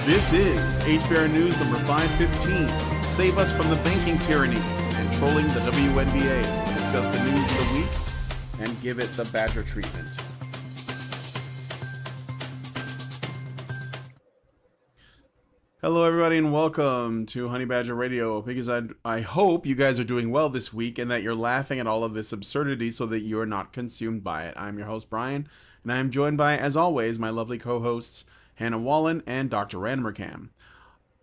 This is HBR News number 515. Save us from the banking tyranny and trolling the WNBA. We discuss the news of the week and give it the Badger treatment. Hello, everybody, and welcome to Honey Badger Radio. Because I hope you guys are doing well this week and that you're laughing at all of this absurdity so that you are not consumed by it. I'm your host, Brian, and I am joined by, as always, my lovely co-hosts, Hannah Wallen and Dr. Ranmercam.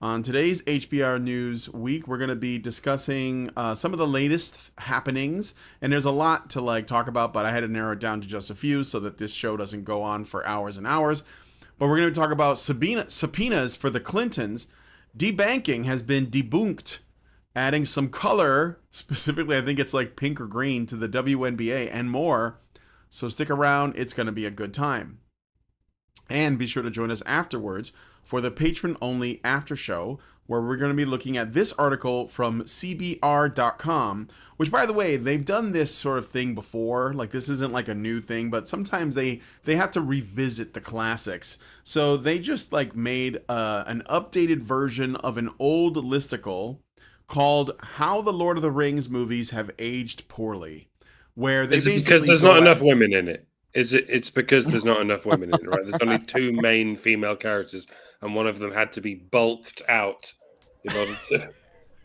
On today's HBR News Week, we're going to be discussing some of the latest happenings, and there's a lot to talk about, but I had to narrow it down to just a few so that this show doesn't go on for hours and hours. But we're going to talk about subpoenas for the Clintons. Debanking has been debunked, adding some color, specifically I think it's like pink or green, to the WNBA and more. So stick around, it's going to be a good time. And be sure to join us afterwards for the patron-only after show, where we're going to be looking at this article from CBR.com, which, by the way, they've done this sort of thing before. Like, this isn't like a new thing, but sometimes they have to revisit the classics. So they just made an updated version of an old listicle called How the Lord of the Rings Movies Have Aged Poorly, where they basically because there's not enough women in it. It's because there's not enough women in it, right? There's only two main female characters, and one of them had to be bulked out in order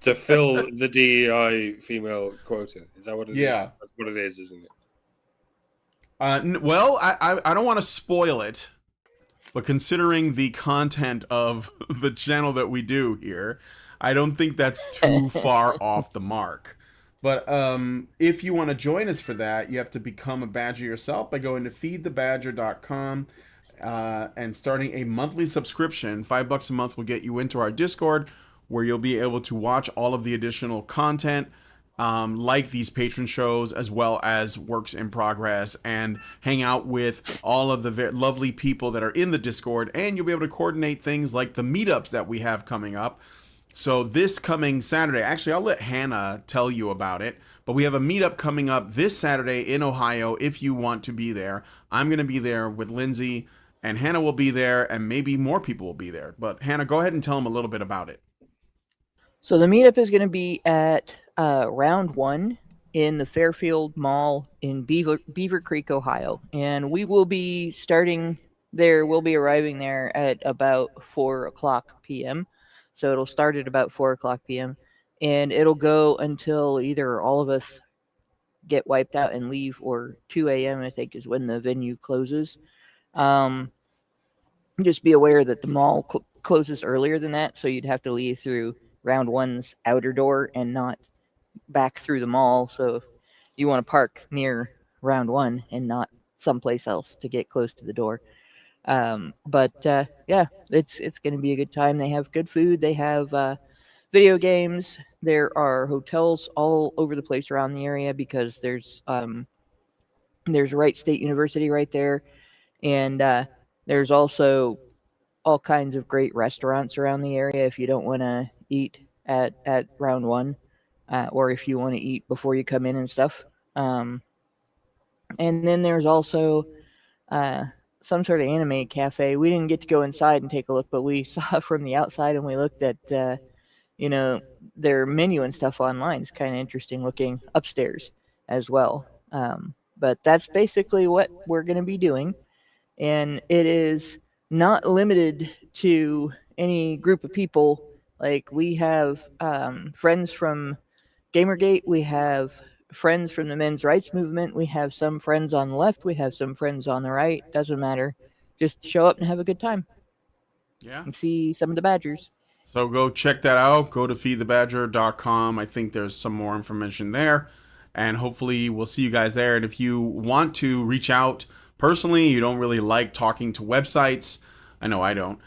to fill the DEI female quota. Is that what it is? Yeah. That's what it is, isn't it? Well, I don't want to spoil it, but considering the content of the channel that we do here, I don't think that's too far off the mark. But if you want to join us for that, you have to become a Badger yourself by going to feedthebadger.com and starting a monthly subscription. $5 a month will get you into our Discord, where you'll be able to watch all of the additional content, like these patron shows, as well as works in progress, and hang out with all of the lovely people that are in the Discord. And you'll be able to coordinate things like the meetups that we have coming up. So this coming Saturday, actually, I'll let Hannah tell you about it, but we have a meetup coming up this Saturday in Ohio if you want to be there. I'm going to be there with Lindsay, and Hannah will be there, and maybe more people will be there. But Hannah, go ahead and tell them a little bit about it. So the meetup is going to be at Round 1 in the Fairfield Mall in Beaver Creek, Ohio. And we will be starting there. We'll be arriving there at about 4 o'clock p.m., so it'll start at about 4 o'clock p.m. and it'll go until either all of us get wiped out and leave, or 2 a.m. I think is when the venue closes. Just be aware that the mall closes earlier than that, so you'd have to leave through Round 1's outer door and not back through the mall. So you want to park near Round 1 and not someplace else to get close to the door. But it's going to be a good time. They have good food. They have video games. There are hotels all over the place around the area, because there's Wright State University right there, and there's also all kinds of great restaurants around the area if you don't want to eat at Round 1, or if you want to eat before you come in and stuff. And then there's also some sort of anime cafe. We didn't get to go inside and take a look, but we saw from the outside, and we looked at their menu and stuff online. It's kind of interesting looking upstairs as well. But that's basically what we're going to be doing, and it is not limited to any group of people. Like, we have friends from Gamergate, we have friends from the men's rights movement, we have some friends on the left, we have some friends on the right. Doesn't matter, just show up and have a good time. Yeah, and see some of the Badgers. So go check that out. Go to feedthebadger.com. I think there's some more information there, and hopefully we'll see you guys there. And if you want to reach out personally, you don't really like talking to websites, I know I don't,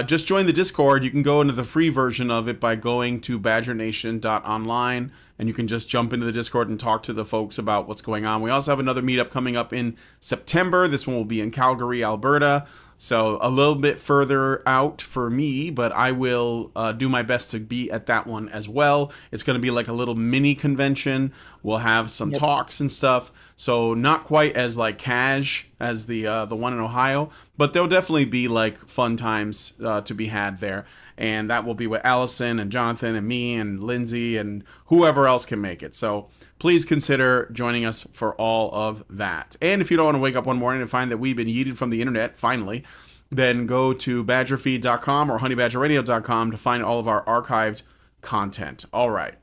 just join the Discord. You can go into the free version of it by going to badgernation.online, and you can just jump into the Discord and talk to the folks about what's going on. We also have another meetup coming up in September. This one will be in Calgary, Alberta. So a little bit further out for me, but I will do my best to be at that one as well. It's going to be like a little mini convention. We'll have some talks and stuff. So not quite as cash as the one in Ohio, But there'll definitely be like fun times to be had there, and that will be with Allison and Jonathan and me and Lindsay and whoever else can make it. So please consider joining us for all of that. And if you don't want to wake up one morning and find that we've been yeeted from the internet finally, then go to badgerfeed.com or honeybadgerradio.com to find all of our archived content. All right.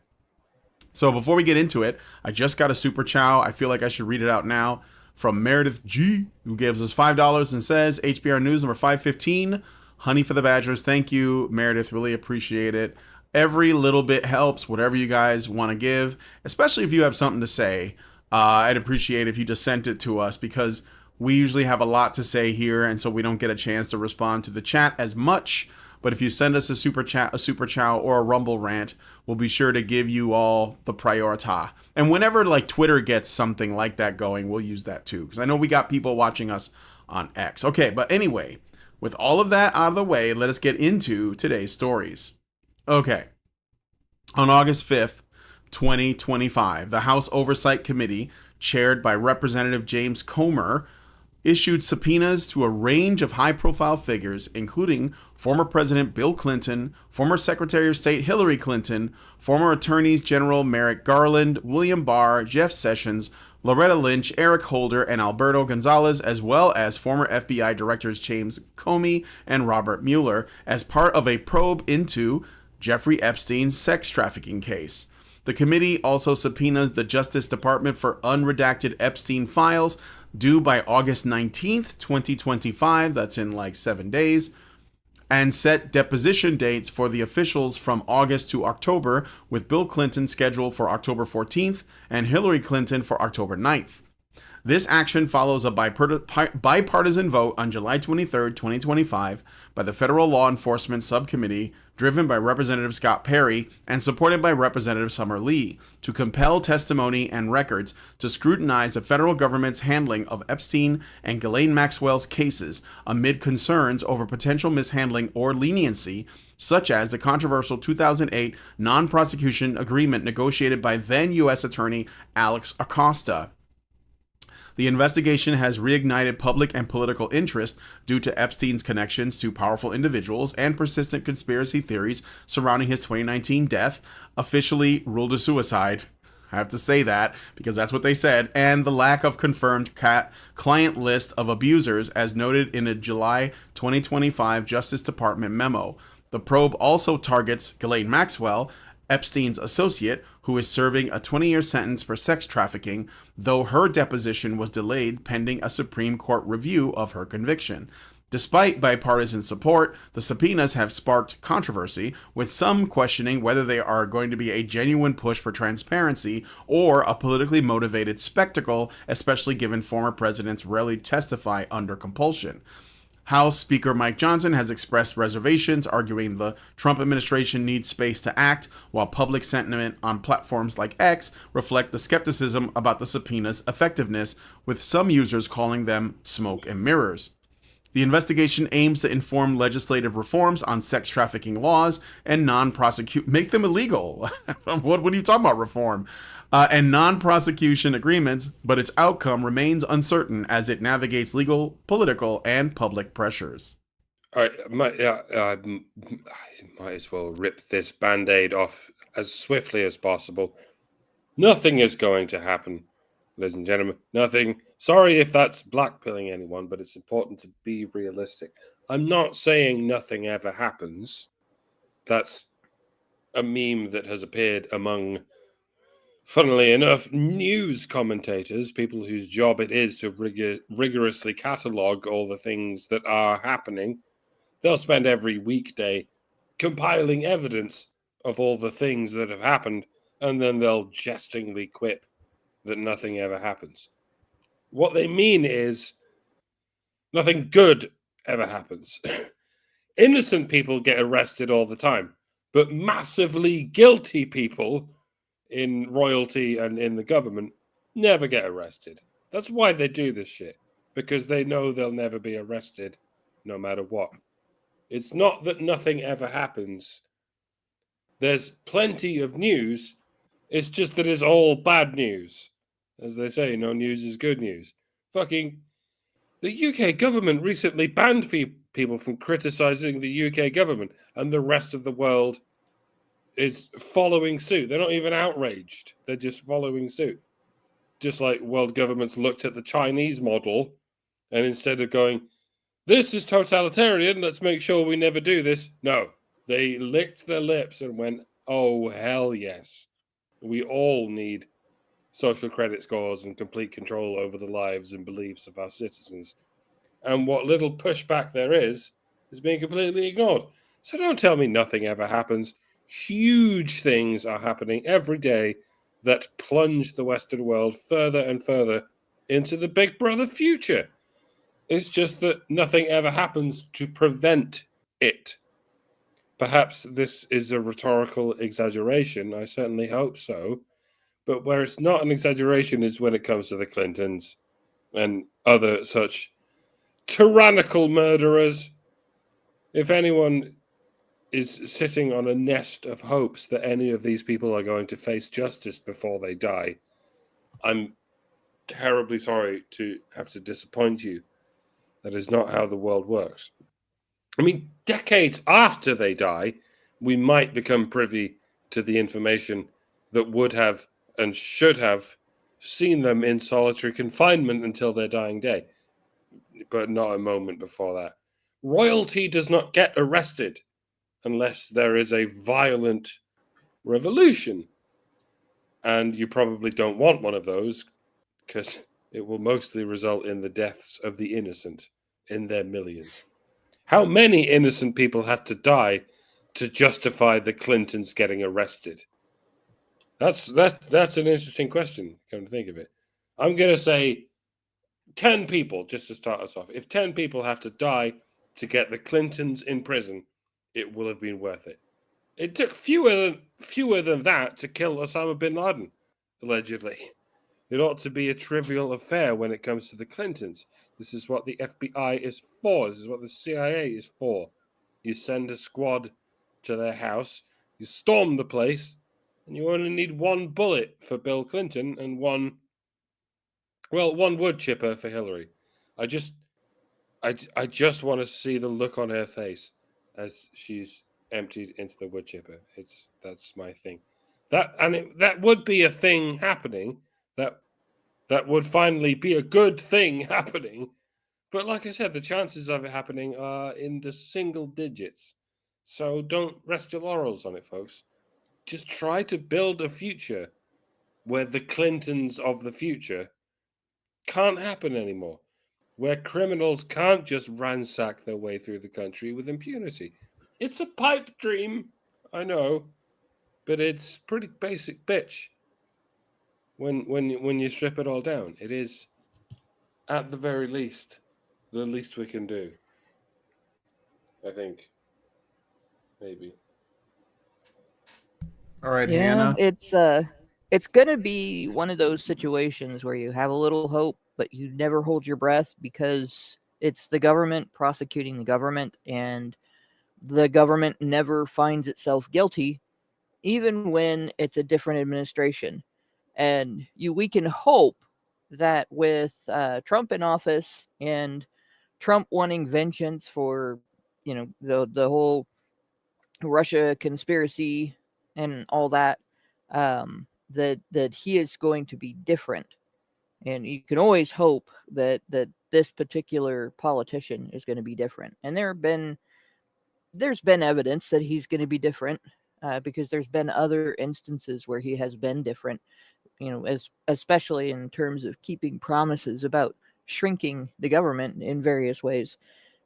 So before we get into it, I just got a super chow. I feel like I should read it out now from Meredith G, who gives us $5 and says, HBR News number 515, honey for the Badgers. Thank you, Meredith. Really appreciate it. Every little bit helps, whatever you guys want to give, especially if you have something to say. I'd appreciate if you just sent it to us because we usually have a lot to say here, and so we don't get a chance to respond to the chat as much. But if you send us a super chat, a super chow, or a rumble rant, we'll be sure to give you all the priority. And whenever like Twitter gets something like that going, we'll use that too. Because I know we got people watching us on X. Okay, but anyway, with all of that out of the way, let us get into today's stories. Okay. On August 5th, 2025, the House Oversight Committee, chaired by Representative James Comer, issued subpoenas to a range of high-profile figures, including former President Bill Clinton, former Secretary of State Hillary Clinton, former Attorneys General Merrick Garland, William Barr, Jeff Sessions, Loretta Lynch, Eric Holder, and Alberto Gonzalez, as well as former FBI Directors James Comey and Robert Mueller, as part of a probe into Jeffrey Epstein's sex trafficking case. The committee also subpoenaed the Justice Department for unredacted Epstein files due by August 19th, 2025, that's in like 7 days, and set deposition dates for the officials from August to October, with Bill Clinton scheduled for October 14th and Hillary Clinton for October 9th. This action follows a bipartisan vote on July 23, 2025, by the Federal Law Enforcement Subcommittee, driven by Representative Scott Perry and supported by Representative Summer Lee, to compel testimony and records to scrutinize the federal government's handling of Epstein and Ghislaine Maxwell's cases amid concerns over potential mishandling or leniency, such as the controversial 2008 non-prosecution agreement negotiated by then U.S. Attorney Alex Acosta. The investigation has reignited public and political interest due to Epstein's connections to powerful individuals and persistent conspiracy theories surrounding his 2019 death, officially ruled a suicide. I have to say that because that's what they said, and the lack of confirmed client list of abusers as noted in a July 2025 Justice Department memo. The probe also targets Ghislaine Maxwell, Epstein's associate, who is serving a 20-year sentence for sex trafficking, though her deposition was delayed pending a Supreme Court review of her conviction. Despite bipartisan support, the subpoenas have sparked controversy, with some questioning whether they are going to be a genuine push for transparency or a politically motivated spectacle, especially given former presidents rarely testify under compulsion. House Speaker Mike Johnson has expressed reservations, arguing the Trump administration needs space to act, while public sentiment on platforms like X reflect the skepticism about the subpoena's effectiveness, with some users calling them smoke and mirrors. The investigation aims to inform legislative reforms on sex trafficking laws and make them illegal. What are you talking about, reform? And non-prosecution agreements, but its outcome remains uncertain as it navigates legal, political, and public pressures. All right, I might as well rip this Band-Aid off as swiftly as possible. Nothing is going to happen, ladies and gentlemen. Nothing. Sorry if that's blackpilling anyone, but it's important to be realistic. I'm not saying nothing ever happens. That's a meme that has appeared among, funnily enough, news commentators, people whose job it is to rigorously catalogue all the things that are happening. They'll spend every weekday compiling evidence of all the things that have happened, and then they'll jestingly quip that nothing ever happens. What they mean is nothing good ever happens. Innocent people get arrested all the time, but massively guilty people in royalty and in the government never get arrested. That's why they do this shit, because they know they'll never be arrested no matter what. It's not that nothing ever happens. There's plenty of news. It's just that it's all bad news. As they say, no news is good news. Fucking The UK government recently banned people from criticizing the UK government, and the rest of the world is following suit. They're not even outraged. They're just following suit. Just like world governments looked at the Chinese model, and instead of going, this is totalitarian, let's make sure we never do this. No, they licked their lips and went, oh, hell yes. We all need social credit scores and complete control over the lives and beliefs of our citizens. And what little pushback there is being completely ignored. So don't tell me nothing ever happens. Huge things are happening every day that plunge the Western world further and further into the Big Brother future. It's just that nothing ever happens to prevent it. Perhaps this is a rhetorical exaggeration. I certainly hope so. But where it's not an exaggeration is when it comes to the Clintons and other such tyrannical murderers. If anyone is sitting on a nest of hopes that any of these people are going to face justice before they die, I'm terribly sorry to have to disappoint you. That is not how the world works. I mean, decades after they die, we might become privy to the information that would have and should have seen them in solitary confinement until their dying day, but not a moment before that. Royalty does not get arrested unless there is a violent revolution. And you probably don't want one of those because it will mostly result in the deaths of the innocent in their millions. How many innocent people have to die to justify the Clintons getting arrested? That's an interesting question, come to think of it. I'm going to say 10 people, just to start us off. If 10 people have to die to get the Clintons in prison, it will have been worth it. It took fewer than that to kill Osama bin Laden, allegedly. It ought to be a trivial affair when it comes to the Clintons. This is what the FBI is for. This is what the CIA is for. You send a squad to their house, you storm the place, and you only need one bullet for Bill Clinton and one wood chipper for Hillary. I just want to see the look on her face as she's emptied into the wood chipper. That's my thing. That would be a thing happening. That would finally be a good thing happening. But like I said, the chances of it happening are in the single digits. So don't rest your laurels on it, folks. Just try to build a future where the Clintons of the future can't happen anymore. Where criminals can't just ransack their way through the country with impunity. It's a pipe dream, I know, but it's pretty basic bitch. When you strip it all down, it is, at the very least, the least we can do. I think. Maybe. All right, Yeah, Hannah. it's gonna be one of those situations where you have a little hope, but you never hold your breath because it's the government prosecuting the government, and the government never finds itself guilty, even when it's a different administration. And we can hope that with Trump in office and Trump wanting vengeance for the whole Russia conspiracy and all that, that he is going to be different. And you can always hope that this particular politician is going to be different. And there's been evidence that he's going to be different, because there's been other instances where he has been different. Especially in terms of keeping promises about shrinking the government in various ways.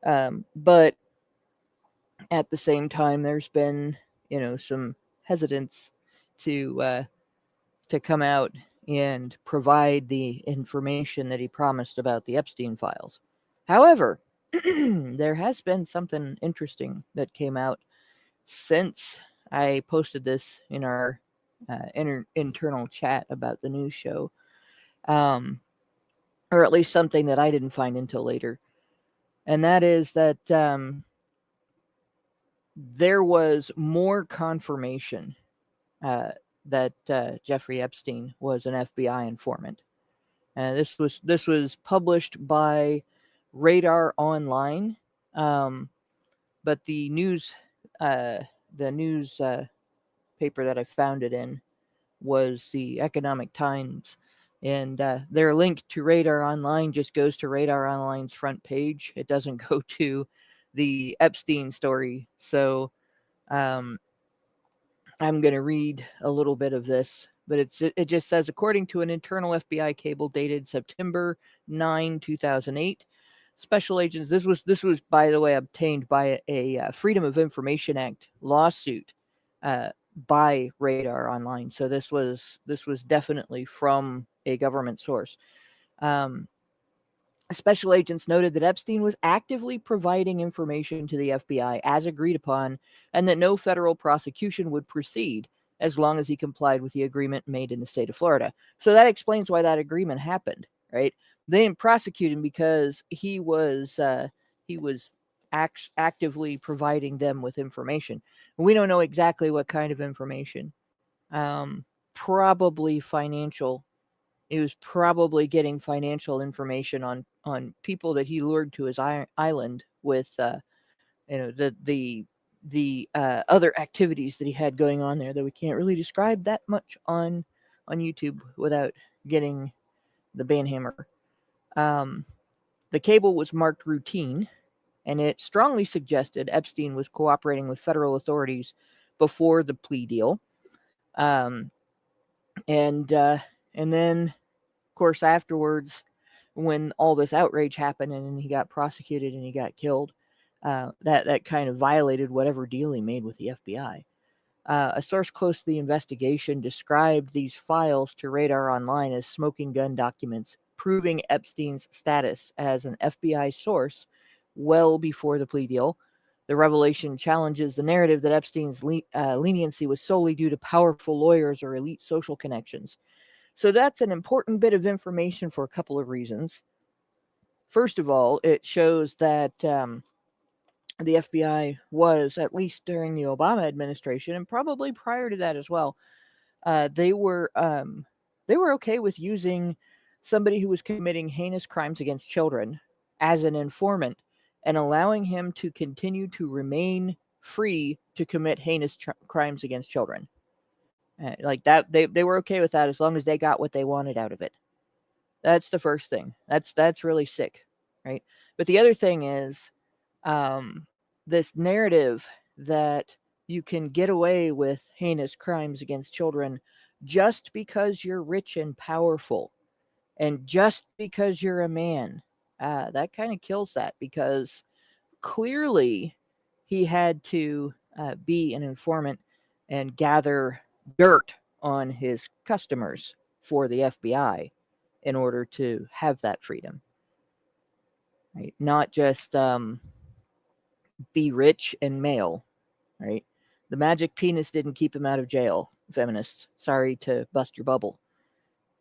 But at the same time, there's been some hesitance to come out and provide the information that he promised about the Epstein files. However, there has been something interesting that came out since I posted this in our internal chat about the news show, or at least something that I didn't find until later, and that is that there was more confirmation that Jeffrey Epstein was an FBI informant. This was published by Radar Online, but the news paper that I found it in was the Economic Times, and their link to Radar Online just goes to Radar Online's front page. It doesn't go to the Epstein story. So I'm going to read a little bit of this, but it just says, according to an internal FBI cable dated September 9, 2008, special agents. This was by the way obtained by a Freedom of Information Act lawsuit by Radar Online. So this was definitely from a government source. Special agents noted that Epstein was actively providing information to the FBI as agreed upon, and that no federal prosecution would proceed as long as he complied with the agreement made in the state of Florida. So that explains why that agreement happened, right? They didn't prosecute him because he was actively providing them with information. We don't know exactly what kind of information. Probably financial. He was probably getting financial information on people that he lured to his island with the other activities that he had going on there that we can't really describe that much on YouTube without getting the banhammer. The cable was marked routine, and it strongly suggested Epstein was cooperating with federal authorities before the plea deal. And then, of course, afterwards, when all this outrage happened and he got prosecuted and he got killed, that kind of violated whatever deal he made with the FBI. A source close to the investigation described these files to Radar Online as smoking gun documents, proving Epstein's status as an FBI source well before the plea deal. The revelation challenges the narrative that Epstein's leniency was solely due to powerful lawyers or elite social connections. So that's an important bit of information for a couple of reasons. First of all, it shows that the FBI was, at least during the Obama administration, and probably prior to that as well, they were okay with using somebody who was committing heinous crimes against children as an informant and allowing him to continue to remain free to commit heinous crimes against children. Like that, they were okay with that as long as they got what they wanted out of it. That's the first thing. That's really sick, right? But the other thing is this narrative that you can get away with heinous crimes against children just because you're rich and powerful and just because you're a man. That kind of kills that, because clearly he had to be an informant and gather dirt on his customers for the FBI in order to have that freedom. Right? Not just be rich and male, right? The magic penis didn't keep him out of jail, feminists. Sorry to bust your bubble.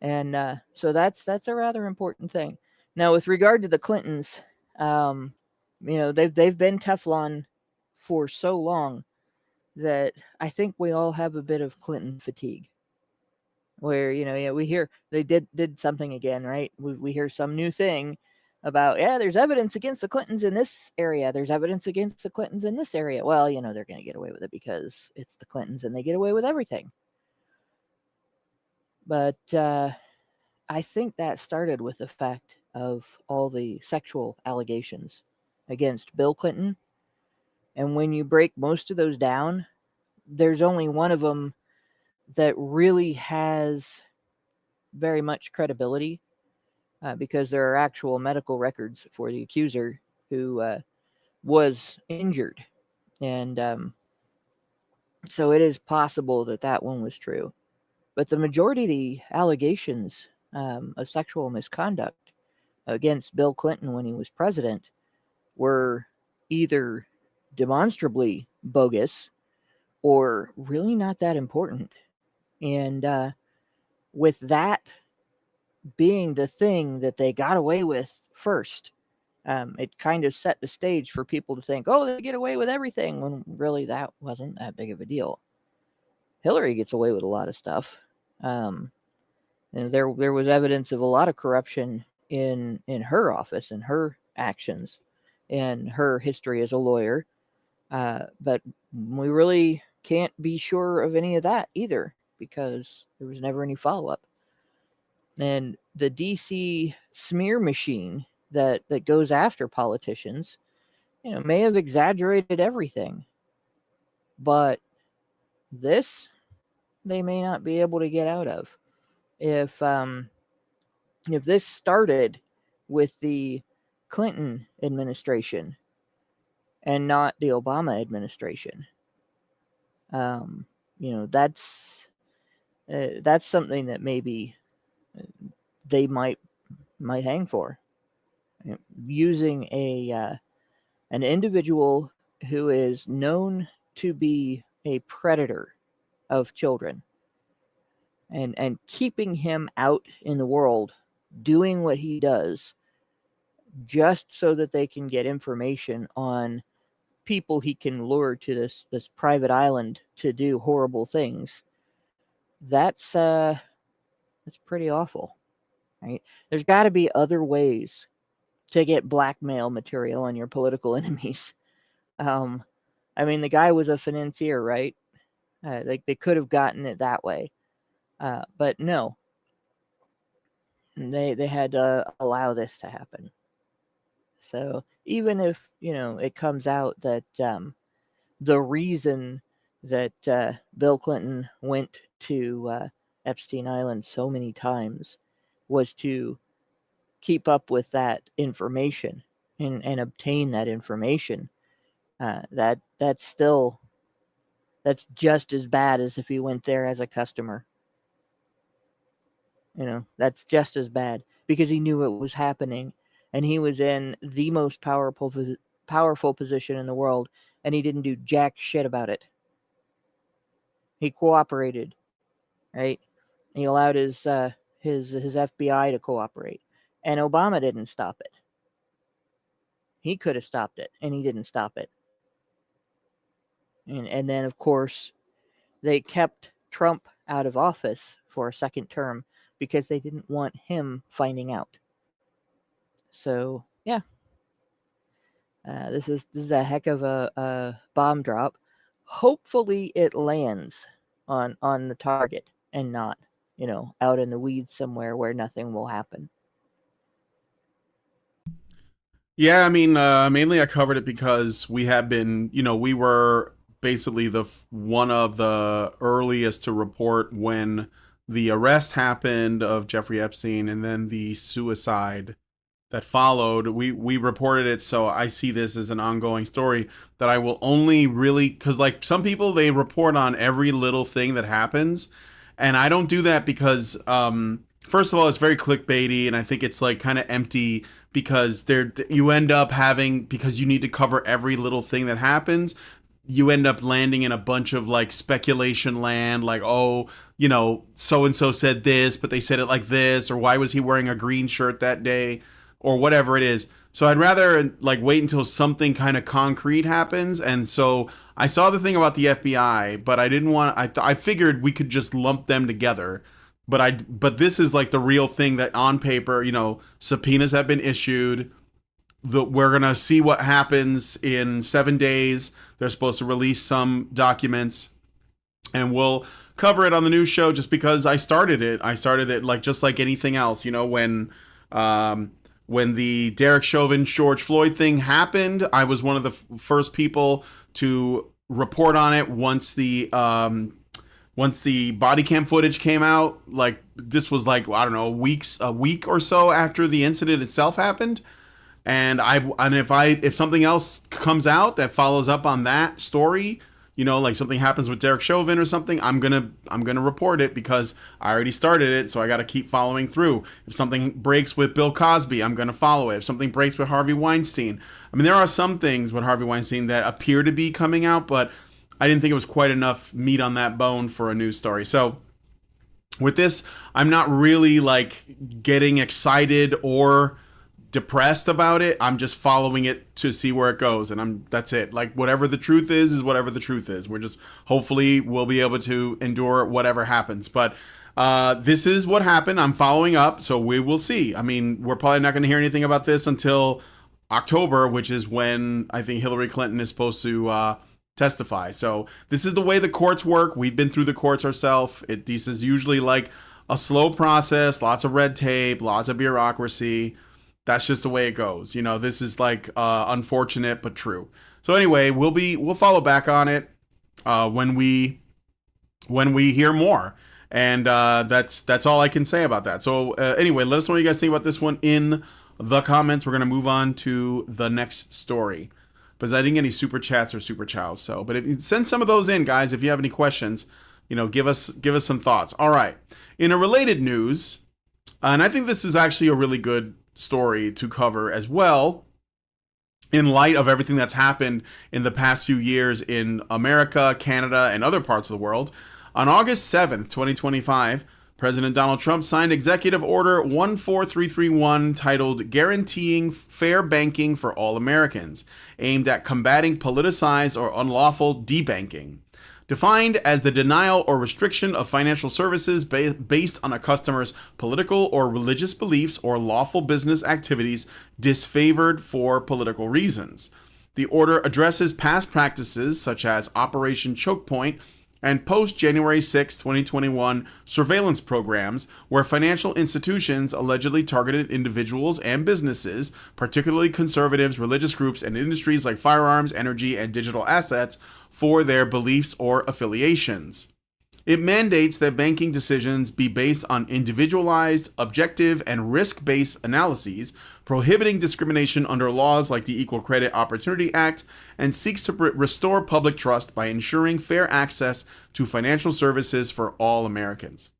And so that's a rather important thing. Now, with regard to the Clintons, they've been Teflon for so long that I think we all have a bit of Clinton fatigue. Where we hear they did something again, right? We hear some new thing about, there's evidence against the Clintons in this area. There's evidence against the Clintons in this area. Well, they're going to get away with it because it's the Clintons and they get away with everything. But I think that started with the fact of all the sexual allegations against Bill Clinton. And when you break most of those down, there's only one of them that really has very much credibility, because there are actual medical records for the accuser who was injured. And so it is possible that one was true. But the majority of the allegations of sexual misconduct against Bill Clinton when he was president were either demonstrably bogus or really not that important. And with that being the thing that they got away with first, it kind of set the stage for people to think, oh, they get away with everything, when really that wasn't that big of a deal. Hillary gets away with a lot of stuff. And there was evidence of a lot of corruption in her office, in her actions and her history as a lawyer. But we really can't be sure of any of that either because there was never any follow-up. And the DC smear machine that goes after politicians, may have exaggerated everything. But this, they may not be able to get out of. If this started with the Clinton administration and not the Obama administration, that's something that maybe they might hang for. Using an individual who is known to be a predator of children and keeping him out in the world doing what he does just so that they can get information on people he can lure to this private island to do horrible things. That's pretty awful, right? There's got to be other ways to get blackmail material on your political enemies. I mean, the guy was a financier, right? They could have gotten it that way, but no. They had to allow this to happen. So even if it comes out that the reason that Bill Clinton went to Epstein Island so many times was to keep up with that information and obtain that information, that's just as bad as if he went there as a customer. That's just as bad because he knew it was happening and he was in the most powerful position in the world and he didn't do jack shit about it. He cooperated, right? He allowed his FBI to cooperate, and Obama didn't stop it. He could have stopped it, and he didn't stop it. And then, of course, they kept Trump out of office for a second term because they didn't want him finding out. So, yeah. This is a heck of a bomb drop. Hopefully it lands on the target and not, out in the weeds somewhere where nothing will happen. Yeah, I mean, mainly I covered it because we have been, we were basically one of the earliest to report when the arrest happened of Jeffrey Epstein and then the suicide that followed. We reported it, so I see this as an ongoing story that I will only really, because like some people, they report on every little thing that happens, and I don't do that because first of all, it's very clickbaity, and I think it's like kind of empty because you end up having, because you need to cover every little thing that happens, you end up landing in a bunch of like speculation land, like, oh, so and so said this, but they said it like this, or why was he wearing a green shirt that day, or whatever it is. So I'd rather like wait until something kind of concrete happens. And so I saw the thing about the FBI, but I didn't want. I figured we could just lump them together. But this is like the real thing that on paper, subpoenas have been issued. We're gonna see what happens in 7 days. They're supposed to release some documents, and we'll cover it on the news show just because I started it. I started it like just like anything else, when the Derek Chauvin George Floyd thing happened, I was one of the first people to report on it once the body cam footage came out. Like this was like, I don't know, a week or so after the incident itself happened. And if something else comes out that follows up on that story, like something happens with Derek Chauvin or something, I'm gonna report it because I already started it, so I got to keep following through. If something breaks with Bill Cosby, I'm gonna follow it. If something breaks with Harvey Weinstein, I mean, there are some things with Harvey Weinstein that appear to be coming out, but I didn't think it was quite enough meat on that bone for a news story. So with this, I'm not really like getting excited or depressed about it. I'm just following it to see where it goes, and that's it. Like whatever the truth is whatever the truth is. We're just hopefully we'll be able to endure whatever happens. But this is what happened. I'm following up, so we will see. I mean, we're probably not going to hear anything about this until October, which is when I think Hillary Clinton is supposed to testify. So this is the way the courts work. We've been through the courts ourselves. This is usually like a slow process, lots of red tape, lots of bureaucracy. That's just the way it goes. This is like unfortunate but true. So anyway, we'll follow back on it when we hear more. And that's all I can say about that. So anyway, let us know what you guys think about this one in the comments. We're gonna move on to the next story because I didn't get any super chats or super chows. So, but if you send some of those in, guys, if you have any questions, give us some thoughts. All right. In a related news, and I think this is actually a really good story to cover as well, in light of everything that's happened in the past few years in America, Canada, and other parts of the world. On August 7th, 2025, President Donald Trump signed Executive Order 14331 titled Guaranteeing Fair Banking for All Americans, aimed at combating politicized or unlawful debanking. Defined as the denial or restriction of financial services based on a customer's political or religious beliefs or lawful business activities disfavored for political reasons. The order addresses past practices such as Operation Choke Point and post-January 6, 2021 surveillance programs where financial institutions allegedly targeted individuals and businesses, particularly conservatives, religious groups, and industries like firearms, energy, and digital assets for their beliefs or affiliations. It mandates that banking decisions be based on individualized, objective, and risk-based analyses, prohibiting discrimination under laws like the Equal Credit Opportunity Act, and seeks to restore public trust by ensuring fair access to financial services for all Americans.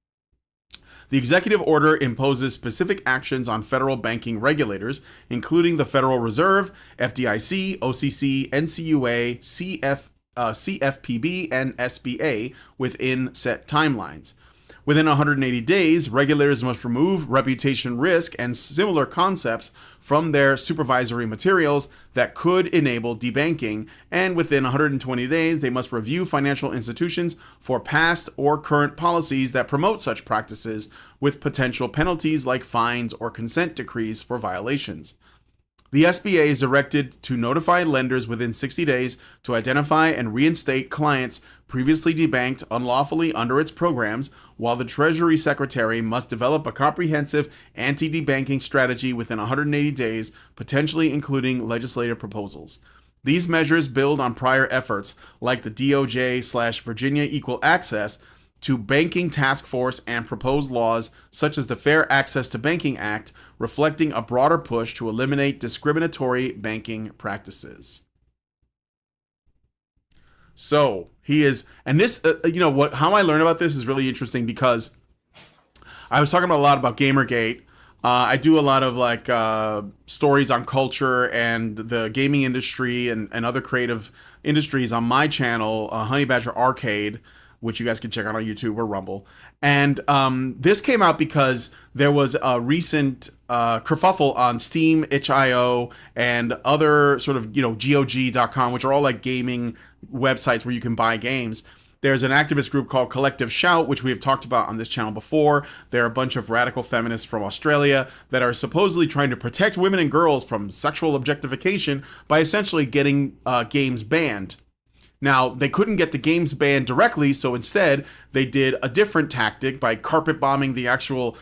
The executive order imposes specific actions on federal banking regulators, including the Federal Reserve, FDIC, OCC, NCUA, CFPB, and SBA within set timelines. Within 180 days, regulators must remove reputation risk and similar concepts from their supervisory materials that could enable debanking, and within 120 days, they must review financial institutions for past or current policies that promote such practices, with potential penalties like fines or consent decrees for violations. The SBA is directed to notify lenders within 60 days to identify and reinstate clients previously debanked unlawfully under its programs, while the Treasury Secretary must develop a comprehensive anti-debanking strategy within 180 days, potentially including legislative proposals. These measures build on prior efforts like the DOJ/Virginia Equal Access to Banking Task Force and proposed laws such as the Fair Access to Banking Act, reflecting a broader push to eliminate discriminatory banking practices. So he is, and this, how I learned about this is really interesting because I was talking about a lot about Gamergate. I do a lot of stories on culture and the gaming industry and other creative industries on my channel, Honey Badger Arcade, which you guys can check out on YouTube or Rumble. And this came out because there was a recent kerfuffle on Steam, itch.io, and other sort of, GOG.com, which are all like gaming websites where you can buy games. There's an activist group called Collective Shout, which we have talked about on this channel before. They're a bunch of radical feminists from Australia that are supposedly trying to protect women and girls from sexual objectification by essentially getting games banned. Now, they couldn't get the games banned directly, so instead they did a different tactic by carpet bombing the actual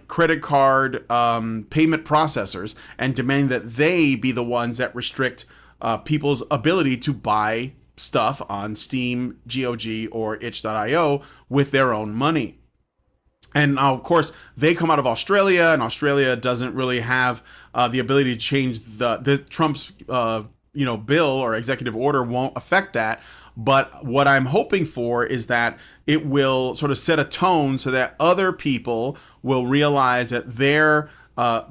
credit card payment processors and demanding that they be the ones that restrict people's ability to buy stuff on Steam, GOG, or itch.io with their own money. And now, of course, they come out of Australia, and Australia doesn't really have the ability to change the Trump's bill or executive order won't affect that. But what I'm hoping for is that it will sort of set a tone so that other people will realize that their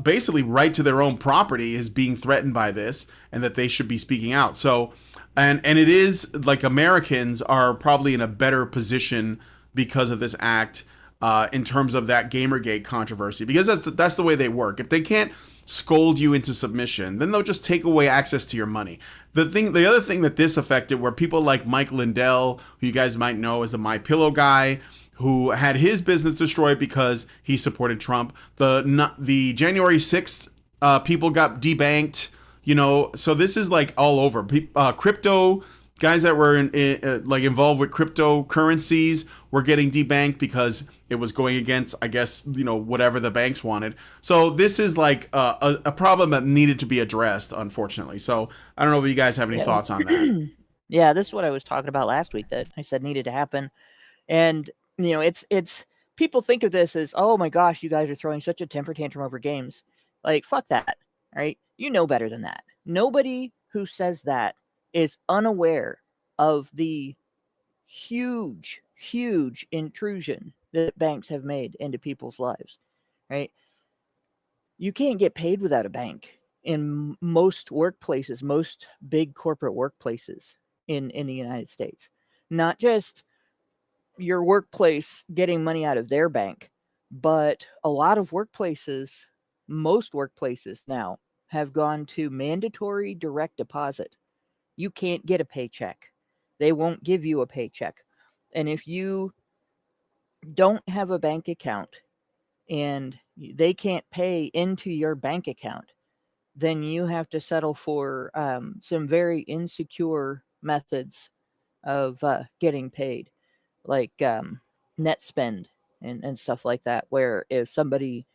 basically right to their own property is being threatened by this, and that they should be speaking out. So, and it is like Americans are probably in a better position because of this act in terms of that Gamergate controversy, because that's the way they work. If they can't scold you into submission, then they'll just take away access to your money. The other thing that this affected were people like Mike Lindell, who you guys might know as the My Pillow guy, who had his business destroyed because he supported Trump. The January 6th people got debanked. So this is like all over. Crypto guys that were like involved with cryptocurrencies were getting debanked because it was going against, I guess, whatever the banks wanted. So this is like a problem that needed to be addressed, unfortunately. So I don't know if you guys have any Yeah. thoughts on that. Yeah, this is what I was talking about last week that I said needed to happen. And it's people think of this as, oh my gosh, you guys are throwing such a temper tantrum over games. Like, fuck that, right? You know better than that. Nobody who says that is unaware of the huge, huge intrusion that banks have made into people's lives, right? You can't get paid without a bank in most workplaces, most big corporate workplaces in the United States. Not just your workplace getting money out of their bank, but a lot of workplaces, most workplaces now have gone to mandatory direct deposit. You can't get a paycheck. They won't give you a paycheck. And if you don't have a bank account and they can't pay into your bank account, then you have to settle for some very insecure methods of getting paid, like net spend and stuff like that, where if somebody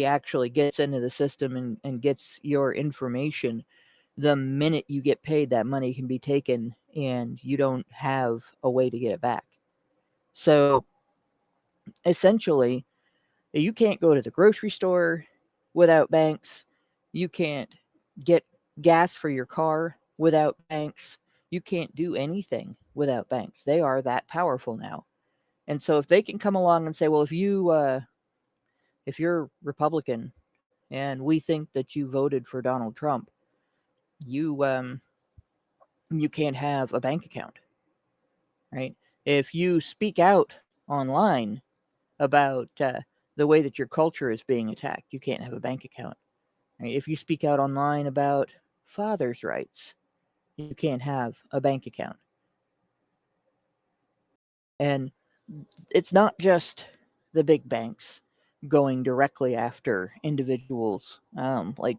actually gets into the system and gets your information, the minute you get paid, that money can be taken and you don't have a way to get it back. So essentially, you can't go to the grocery store without banks. You can't get gas for your car without banks. You can't do anything without banks. They are that powerful now. And so if they can come along and say, well, if you're Republican and we think that you voted for Donald Trump, you can't have a bank account, right? If you speak out online about the way that your culture is being attacked, you can't have a bank account. Right? If you speak out online about fathers' rights, you can't have a bank account. And it's not just the big banks going directly after individuals. Like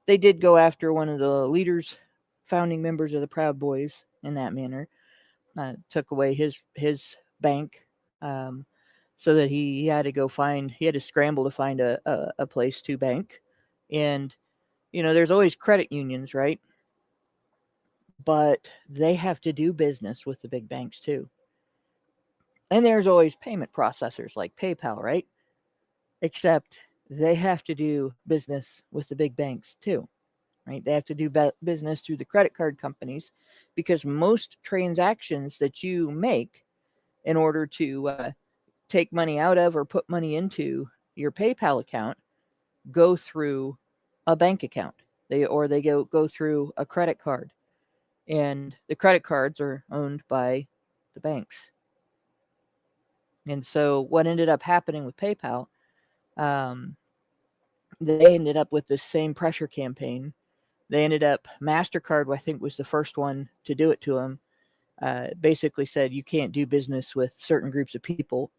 they did go after one of the leaders, founding members of the Proud Boys in that manner. Took away his bank, so that he had to scramble to find a place to bank. And there's always credit unions, right? But they have to do business with the big banks too. And there's always payment processors like PayPal, right? Except they have to do business with the big banks too, right? They have to do business through the credit card companies, because most transactions that you make in order to take money out of or put money into your PayPal account go through a bank account. They go through a credit card, and the credit cards are owned by the banks. And so what ended up happening with PayPal, they ended up with this same pressure campaign. They ended up, MasterCard, I think, was the first one to do it to them. Basically said you can't do business with certain groups of people,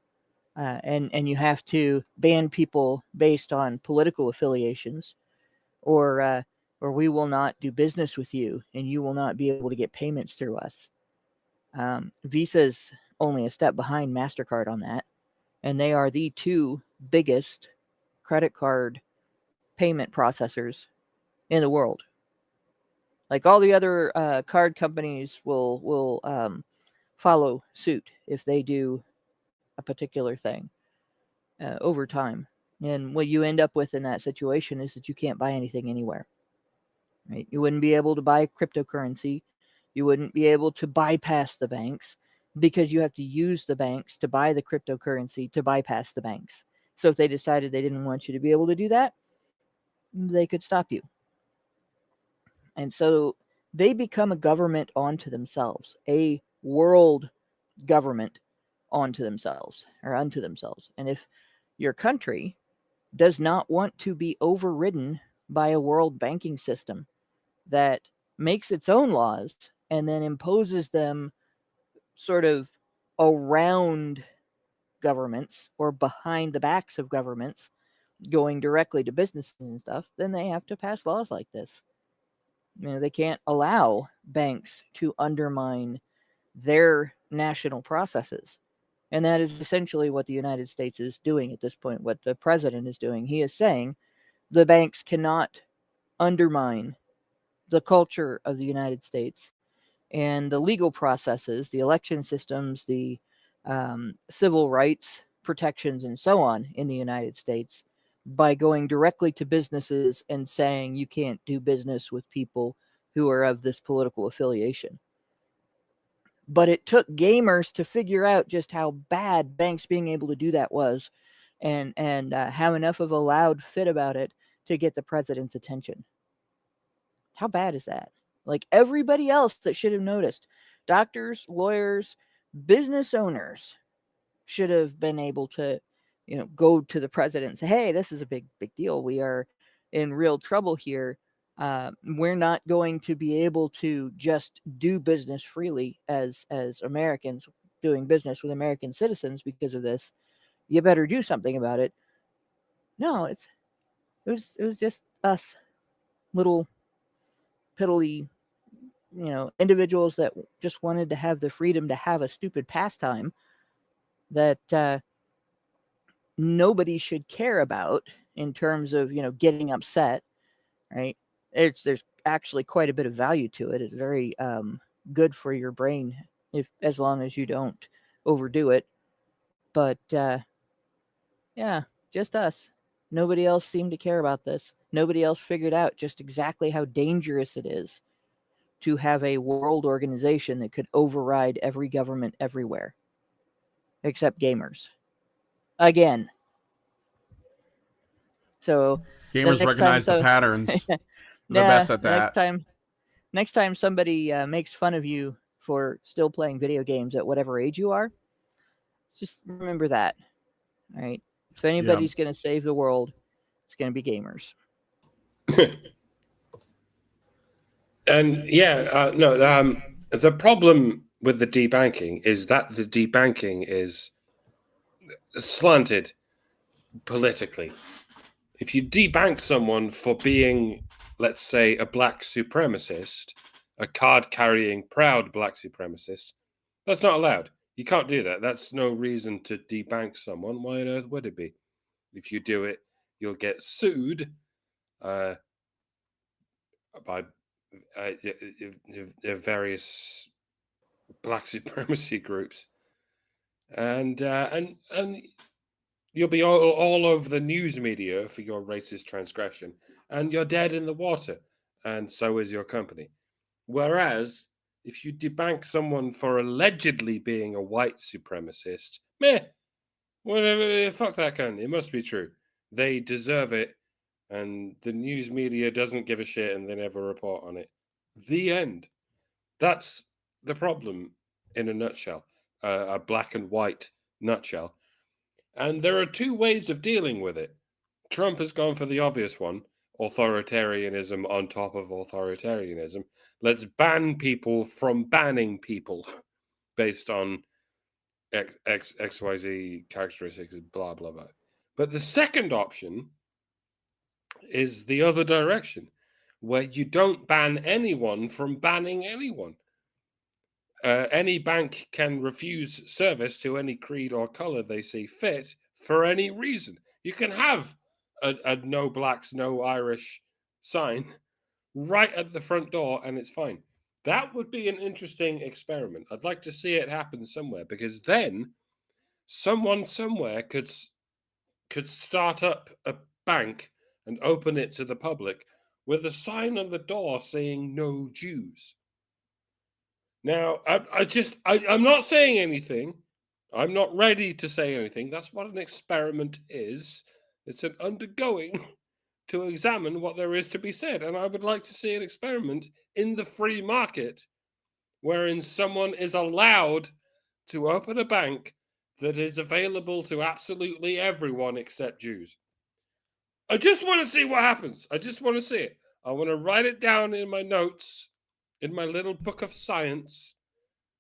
and you have to ban people based on political affiliations, or we will not do business with you, and you will not be able to get payments through us. Visa's only a step behind MasterCard on that, and they are the two biggest credit card payment processors in the world. Like all the other card companies will follow suit if they do a particular thing over time. And what you end up with in that situation is that you can't buy anything anywhere. Right? You wouldn't be able to buy cryptocurrency. You wouldn't be able to bypass the banks, because you have to use the banks to buy the cryptocurrency to bypass the banks. So if they decided they didn't want you to be able to do that, they could stop you. And so they become a government onto themselves, a world government onto themselves or unto themselves. And if your country does not want to be overridden by a world banking system that makes its own laws and then imposes them sort of around governments or behind the backs of governments, going directly to businesses and stuff, then they have to pass laws like this. They can't allow banks to undermine their national processes. And that is essentially what the United States is doing at this point, what the president is doing. He is saying the banks cannot undermine the culture of the United States and the legal processes, the election systems, the civil rights protections, and so on in the United States by going directly to businesses and saying you can't do business with people who are of this political affiliation. But it took gamers to figure out just how bad banks being able to do that was, and have enough of a loud fit about it to get the president's attention. How bad is that? Like everybody else that should have noticed, doctors, lawyers, business owners should have been able to, go to the president and say, "Hey, this is a big deal. We are in real trouble here. We're not going to be able to just do business freely as Americans doing business with American citizens because of this. You better do something about it." No, it was just us, little piddly, individuals that just wanted to have the freedom to have a stupid pastime that nobody should care about in terms of, getting upset, right? There's actually quite a bit of value to it. It's very good for your brain, as long as you don't overdo it. But yeah, just us. Nobody else seemed to care about this. Nobody else figured out just exactly how dangerous it is to have a world organization that could override every government everywhere, except gamers. Again. So Gamers recognize the patterns. The best at that. Next time somebody makes fun of you for still playing video games at whatever age you are, just remember that. All right. If anybody's going to save the world, it's going to be gamers. And the problem with the debanking is that the debanking is slanted politically. If you debank someone for being, let's say, a black supremacist, a card-carrying, proud black supremacist, that's not allowed. You can't do that. That's no reason to debank someone. Why on earth would it be? If you do it, you'll get sued by various black supremacy groups, and you'll be all over the news media for your racist transgression, and you're dead in the water, and so is your company. Whereas if you debank someone for allegedly being a white supremacist, whatever, fuck that cunt. It must be true. They deserve it, and the news media doesn't give a shit, and they never report on it. The end. That's the problem in a nutshell, a black and white nutshell. And there are two ways of dealing with it. Trump has gone for the obvious one, authoritarianism on top of authoritarianism. Let's ban people from banning people based on XYZ characteristics, blah, blah, blah. But the second option is the other direction, where you don't ban anyone from banning anyone. Any bank can refuse service to any creed or color they see fit for any reason. You can have a no blacks, no Irish sign right at the front door, and it's fine. That would be an interesting experiment. I'd like to see it happen somewhere, because then someone somewhere could start up a bank and open it to the public with a sign on the door saying "No Jews." Now, I'm not saying anything. I'm not ready to say anything. That's what an experiment is. It's an undergoing to examine what there is to be said. And I would like to see an experiment in the free market wherein someone is allowed to open a bank that is available to absolutely everyone except Jews. I just want to see what happens. I just want to see it. I want to write it down in my notes, in my little book of science,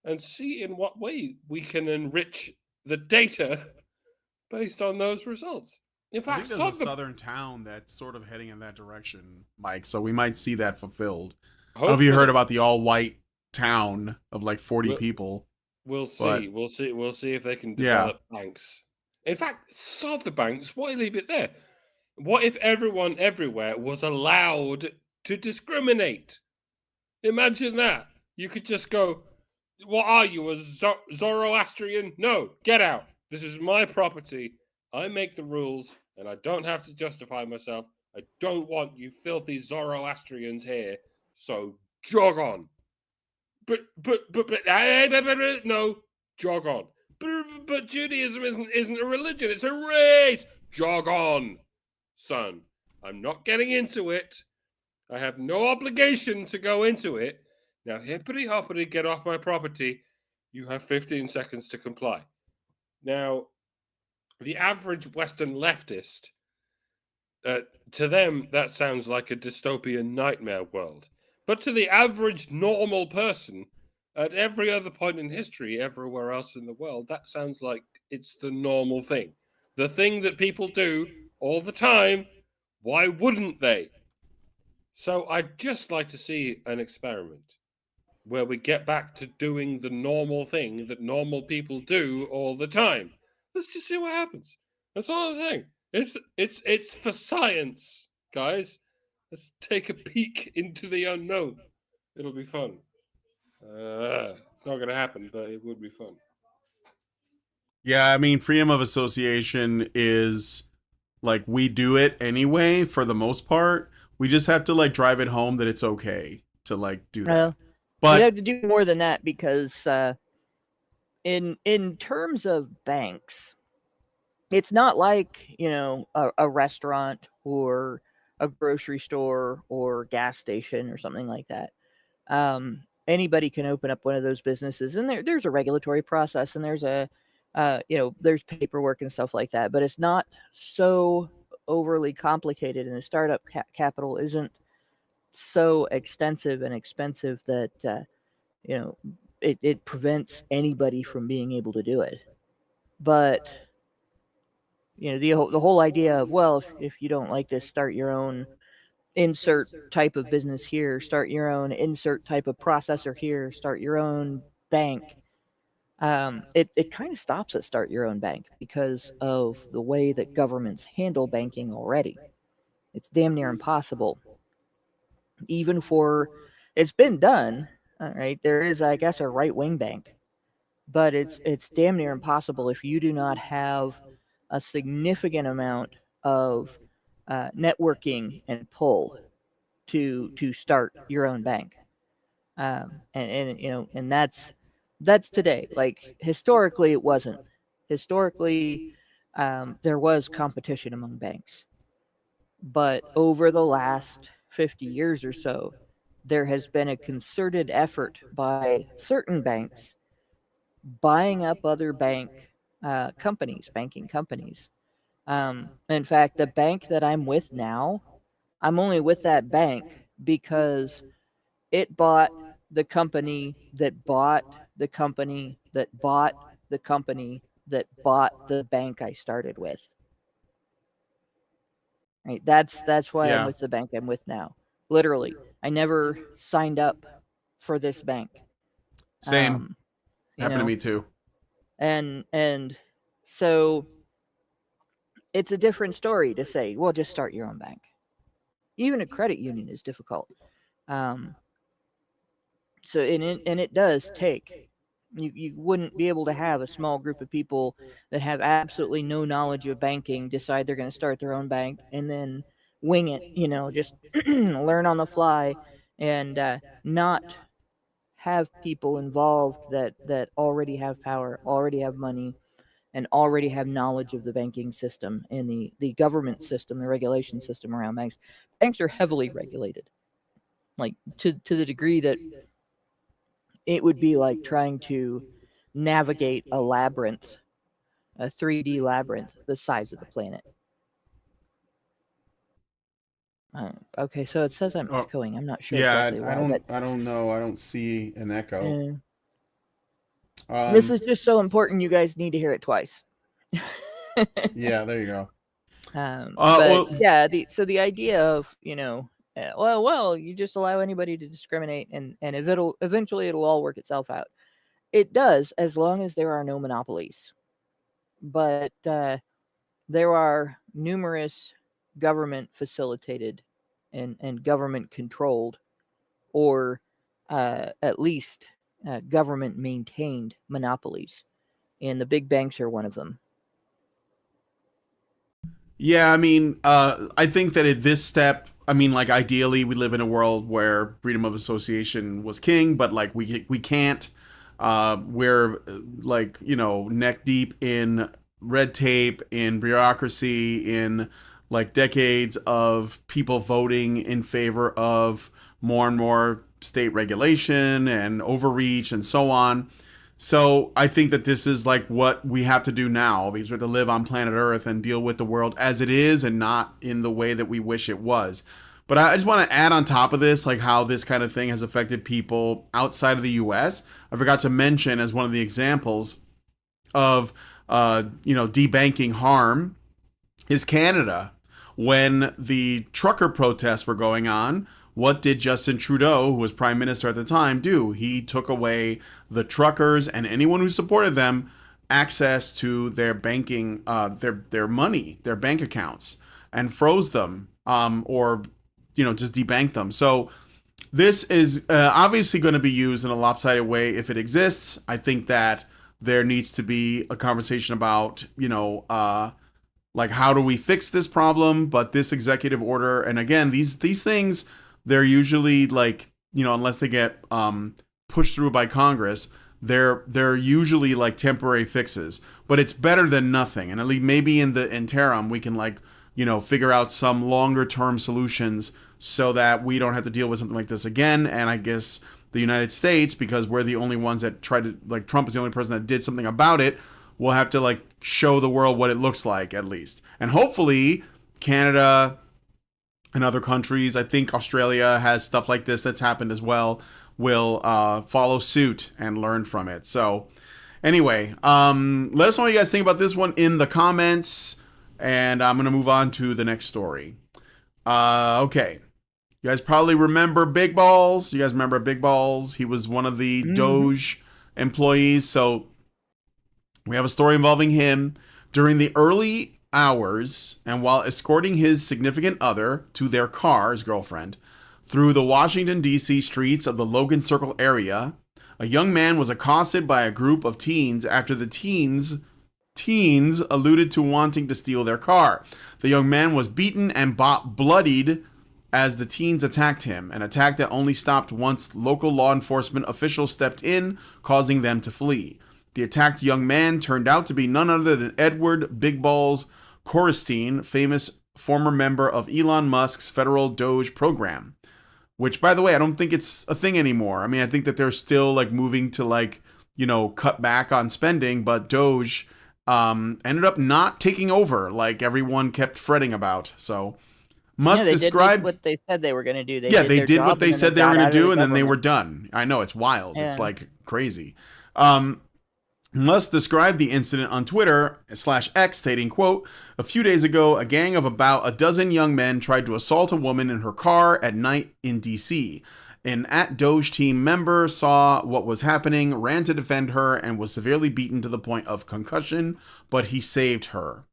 and see in what way we can enrich the data based on those results. In I fact, think there's a southern town that's sort of heading in that direction, Mike. So we might see that fulfilled. I don't know if you heard hopefully about the all-white town of like 40 we'll people, we'll but see. We'll see if they can yeah, develop banks. In fact, sod the banks. Why leave it there? What if everyone everywhere was allowed to discriminate? Imagine that. You could just go, "What are you, a Zoroastrian? No, get out. This is my property. I make the rules, and I don't have to justify myself. I don't want you filthy Zoroastrians here. So jog on." But no, jog on. But Judaism isn't a religion; it's a race. Jog on, son. I'm not getting into it. I have no obligation to go into it. Now, hippity hoppity, get off my property. You have 15 seconds to comply. Now, the average Western leftist, to them, that sounds like a dystopian nightmare world. But to the average normal person, at every other point in history, everywhere else in the world, that sounds like it's the normal thing. The thing that people do all the time. Why wouldn't they? So I'd just like to see an experiment where we get back to doing the normal thing that normal people do all the time. Let's just see what happens. That's all I'm saying. It's for science, guys. Let's take a peek into the unknown. It'll be fun. It's not going to happen, but it would be fun. yeah. I mean, freedom of association is like we do it anyway for the most part. We just have to like drive it home that it's okay to like do that. Well, But you'd have to do more than that because in terms of banks, it's not like a restaurant or a grocery store or gas station or something like that. Anybody can open up one of those businesses, and there's a regulatory process, and there's there's paperwork and stuff like that. But it's not so overly complicated, and the startup capital isn't so extensive and expensive that it prevents anybody from being able to do it. But the whole idea of, well, if you don't like this, start your own insert type of business here, start your own insert type of processor here, start your own bank. It kind of stops at start your own bank because of the way that governments handle banking already. It's damn near impossible. Even for, it's been done. All right, there is, I guess, a right wing bank, but it's damn near impossible if you do not have a significant amount of networking and pull to start your own bank. And that's today. Like historically, it wasn't. Historically, there was competition among banks, but over the last 50 years or so, there has been a concerted effort by certain banks buying up other banking companies. In fact, the bank that I'm with now, I'm only with that bank because it bought the company that bought the company that bought the company that bought the bank I started with. Right? That's why I'm yeah, with the bank I'm with now. Literally, I never signed up for this bank. same. You Happened to know, me too. and so it's a different story to say, well, just start your own bank. Even a credit union is difficult. So it does take. You wouldn't be able to have a small group of people that have absolutely no knowledge of banking decide they're going to start their own bank and then wing it, just learn on the fly and not have people involved that already have power, already have money, and already have knowledge of the banking system and the government system, the regulation system around banks. Banks are heavily regulated, like to the degree that it would be like trying to navigate a labyrinth, a 3D labyrinth the size of the planet. Okay, so it says I'm Oh, echoing. I'm not sure yeah, exactly why, but I don't know. I don't see an echo. this Um, is just so important. You guys need to hear it twice. yeah, there you go. But Well, yeah, the idea of well, you just allow anybody to discriminate, and if eventually it'll all work itself out. It does, as long as there are no monopolies. But there are numerous government facilitated and government controlled, or at least government maintained monopolies, and the big banks are one of them. yeah, I mean, I think that at this step, I mean, like ideally, we live in a world where freedom of association was king, but like we can't. We're like neck deep in red tape, in bureaucracy, in like decades of people voting in favor of more and more state regulation and overreach and so on. So I think that this is like what we have to do now, because we have to live on planet Earth and deal with the world as it is and not in the way that we wish it was. But I just want to add on top of this, like how this kind of thing has affected people outside of the U.S. I forgot to mention as one of the examples of, debanking harm is Canada. When the trucker protests were going on, what did Justin Trudeau, who was prime minister at the time, do? He took away the truckers and anyone who supported them access to their banking, their money, their bank accounts, and froze them, or just debanked them. So this is obviously going to be used in a lopsided way if it exists. I think that there needs to be a conversation about like how do we fix this problem. But this executive order, and again, these things, they're usually like, unless they get pushed through by Congress, they're usually like temporary fixes. But it's better than nothing, and at least maybe in the interim we can like figure out some longer term solutions so that we don't have to deal with something like this again. And I guess the United States, because we're the only ones that tried to, like, Trump is the only person that did something about it, we'll have to like show the world what it looks like at least. And hopefully Canada and other countries, I think Australia has stuff like this that's happened as well, will follow suit and learn from it. So anyway, let us know what you guys think about this one in the comments, and I'm going to move on to the next story. Okay. You guys probably remember Big Balls. You guys remember Big Balls? He was one of the Doge employees. So we have a story involving him. During the early hours, and while escorting his significant other to their car, his girlfriend, through the Washington, D.C. streets of the Logan Circle area, a young man was accosted by a group of teens after the teens alluded to wanting to steal their car. The young man was beaten and bloodied as the teens attacked him, an attack that only stopped once local law enforcement officials stepped in, causing them to flee. The attacked young man turned out to be none other than Edward Big Balls Korestein, famous former member of Elon Musk's federal Doge program. Which, by the way, I don't think it's a thing anymore. I mean, I think that they're still like moving to like, cut back on spending, but Doge ended up not taking over like everyone kept fretting about. So Musk described what they said they were going to do. They did what they said they were going to do, and then they were done. I know, it's wild. Yeah. It's like crazy. Musk described the incident on Twitter /X, stating, quote, "A few days ago, a gang of about a dozen young men tried to assault a woman in her car at night in D.C. An @Doge team member saw what was happening, ran to defend her, and was severely beaten to the point of concussion, but he saved her."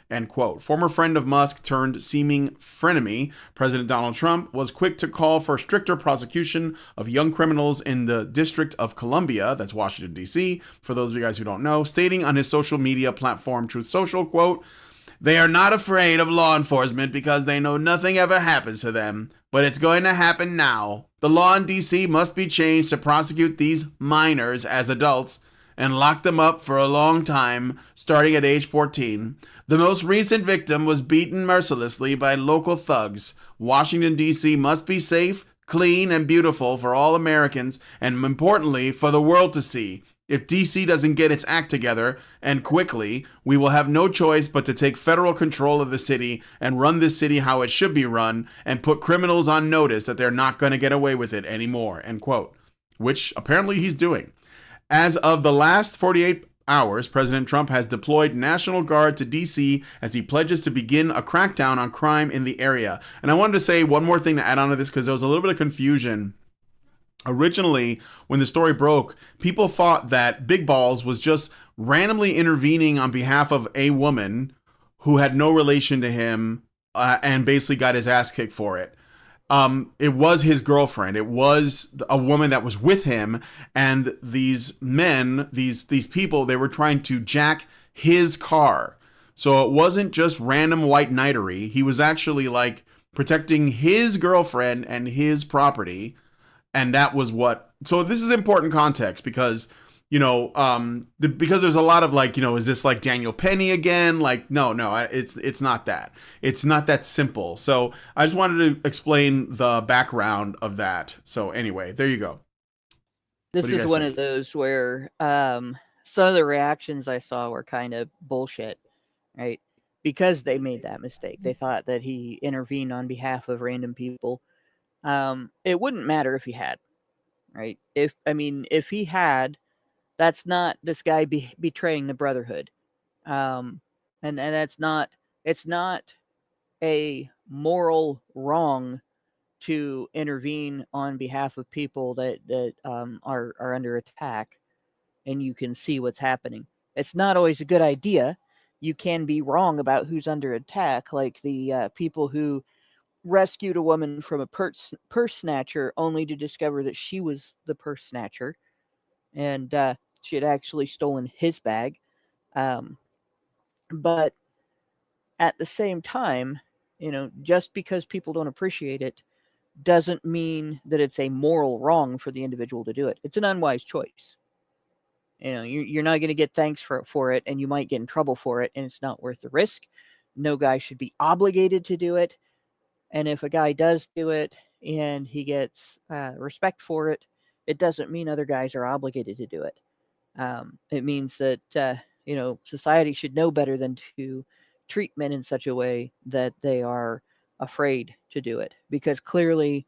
End quote. Former friend of Musk turned seeming frenemy, President Donald Trump, was quick to call for stricter prosecution of young criminals in the District of Columbia, that's Washington, D.C., for those of you guys who don't know, stating on his social media platform, Truth Social, quote, "They are not afraid of law enforcement because they know nothing ever happens to them, but it's going to happen now. The law in D.C. must be changed to prosecute these minors as adults and lock them up for a long time, starting at age 14. The most recent victim was beaten mercilessly by local thugs. Washington, D.C. must be safe, clean, and beautiful for all Americans, and importantly, for the world to see. If D.C. doesn't get its act together, and quickly, we will have no choice but to take federal control of the city and run this city how it should be run, and put criminals on notice that they're not going to get away with it anymore," end quote. Which apparently he's doing. As of the last 48 hours, President Trump has deployed National Guard to D.C. as he pledges to begin a crackdown on crime in the area. And I wanted to say one more thing to add on to this because there was a little bit of confusion. Originally, when the story broke, people thought that Big Balls was just randomly intervening on behalf of a woman who had no relation to him and basically got his ass kicked for it. It was his girlfriend. It was a woman that was with him, and these men, these people, they were trying to jack his car. So it wasn't just random white knightery. He was actually like protecting his girlfriend and his property, and that was what. So this is important context because because there's a lot of like, is this like Daniel Penny again? Like, no, it's not that. It's not that simple. So I just wanted to explain the background of that. So anyway, there you go. This is one of those where some of the reactions I saw were kind of bullshit, right? Because they made that mistake. They thought that he intervened on behalf of random people. It wouldn't matter if he had, right? If he had, that's not this guy betraying the brotherhood. And that's not, it's not a moral wrong to intervene on behalf of people that are under attack, and you can see what's happening. It's not always a good idea. You can be wrong about who's under attack, like the people who rescued a woman from a purse snatcher only to discover that she was the purse snatcher, and she had actually stolen his bag. But at the same time, just because people don't appreciate it doesn't mean that it's a moral wrong for the individual to do it. It's an unwise choice. You're not going to get thanks for it, and you might get in trouble for it, and it's not worth the risk. No guy should be obligated to do it. And if a guy does do it and he gets respect for it, it doesn't mean other guys are obligated to do it. It means that, society should know better than to treat men in such a way that they are afraid to do it, because clearly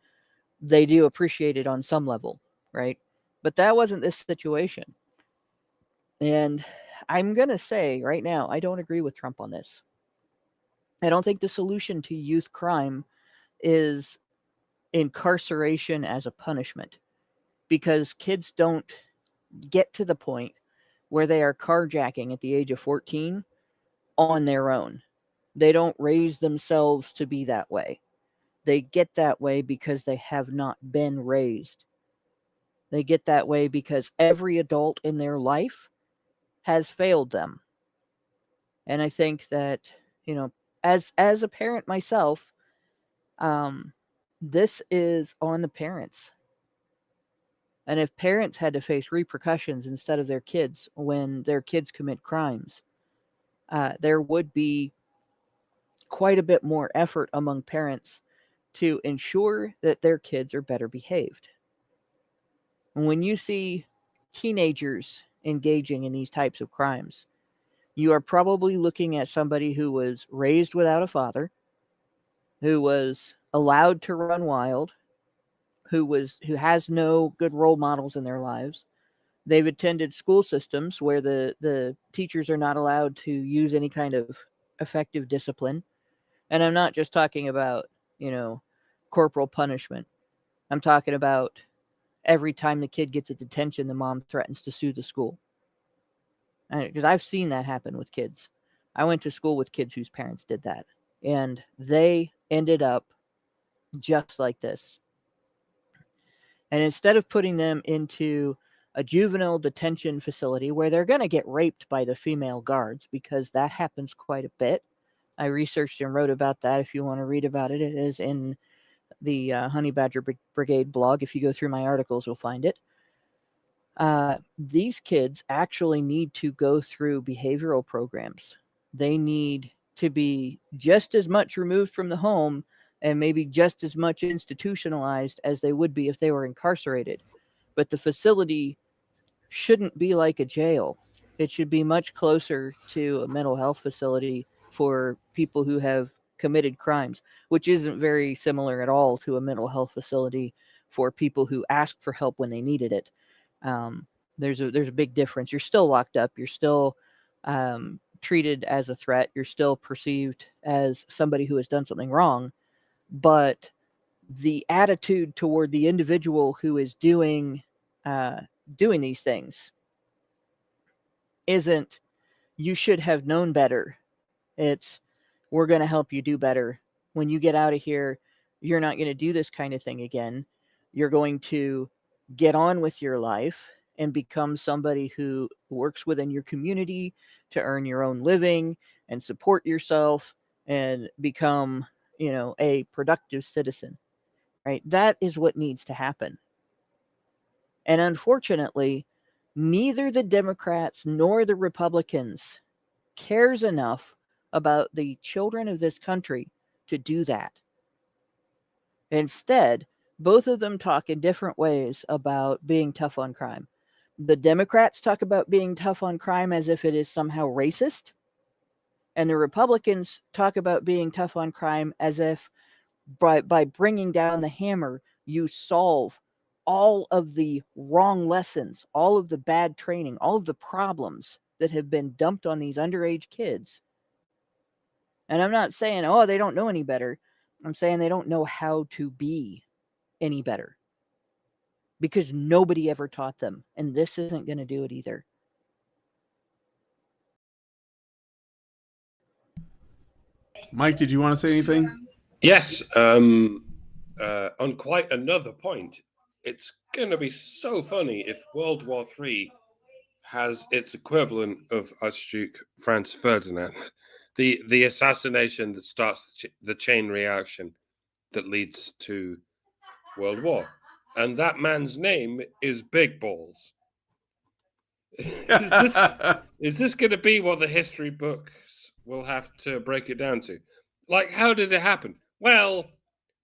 they do appreciate it on some level, right? But that wasn't this situation. And I'm going to say right now, I don't agree with Trump on this. I don't think the solution to youth crime is incarceration as a punishment, because kids don't get to the point where they are carjacking at the age of 14 on their own. They don't raise themselves to be that way. They get that way because they have not been raised. They get that way because every adult in their life has failed them. And I think that, as a parent myself, this is on the parents. And if parents had to face repercussions instead of their kids when their kids commit crimes, there would be quite a bit more effort among parents to ensure that their kids are better behaved. And when you see teenagers engaging in these types of crimes, you are probably looking at somebody who was raised without a father, who was allowed to run wild, who has no good role models in their lives. They've attended school systems where the teachers are not allowed to use any kind of effective discipline. And I'm not just talking about, corporal punishment. I'm talking about every time the kid gets a detention, the mom threatens to sue the school. Because I've seen that happen with kids. I went to school with kids whose parents did that, and they ended up just like this. And instead of putting them into a juvenile detention facility where they're going to get raped by the female guards, because that happens quite a bit. I researched and wrote about that. If you want to read about it, it is in the Honey Badger Brigade blog. If you go through my articles, you'll find it. These kids actually need to go through behavioral programs. They need to be just as much removed from the home and maybe just as much institutionalized as they would be if they were incarcerated. But the facility shouldn't be like a jail. It should be much closer to a mental health facility for people who have committed crimes, which isn't very similar at all to a mental health facility for people who asked for help when they needed it. There's a big difference. You're still locked up. You're still treated as a threat. You're still perceived as somebody who has done something wrong. But the attitude toward the individual who is doing these things isn't, you should have known better. It's, we're going to help you do better. When you get out of here, you're not going to do this kind of thing again. You're going to get on with your life and become somebody who works within your community to earn your own living and support yourself and become, a productive citizen, right? That is what needs to happen. And unfortunately, neither the Democrats nor the Republicans cares enough about the children of this country to do that. Instead, both of them talk in different ways about being tough on crime. The Democrats talk about being tough on crime as if it is somehow racist, and the Republicans talk about being tough on crime as if by bringing down the hammer, you solve all of the wrong lessons, all of the bad training, all of the problems that have been dumped on these underage kids. And I'm not saying, oh, they don't know any better. I'm saying they don't know how to be any better, because nobody ever taught them. And this isn't going to do it either. Mike, did you want to say anything? Yes. On quite another point, it's going to be so funny if World War III has its equivalent of Archduke Franz Ferdinand, the assassination that starts the chain reaction that leads to World War. And that man's name is Big Balls. Is this going to be what the history books will have to break it down to? Like, how did it happen? Well,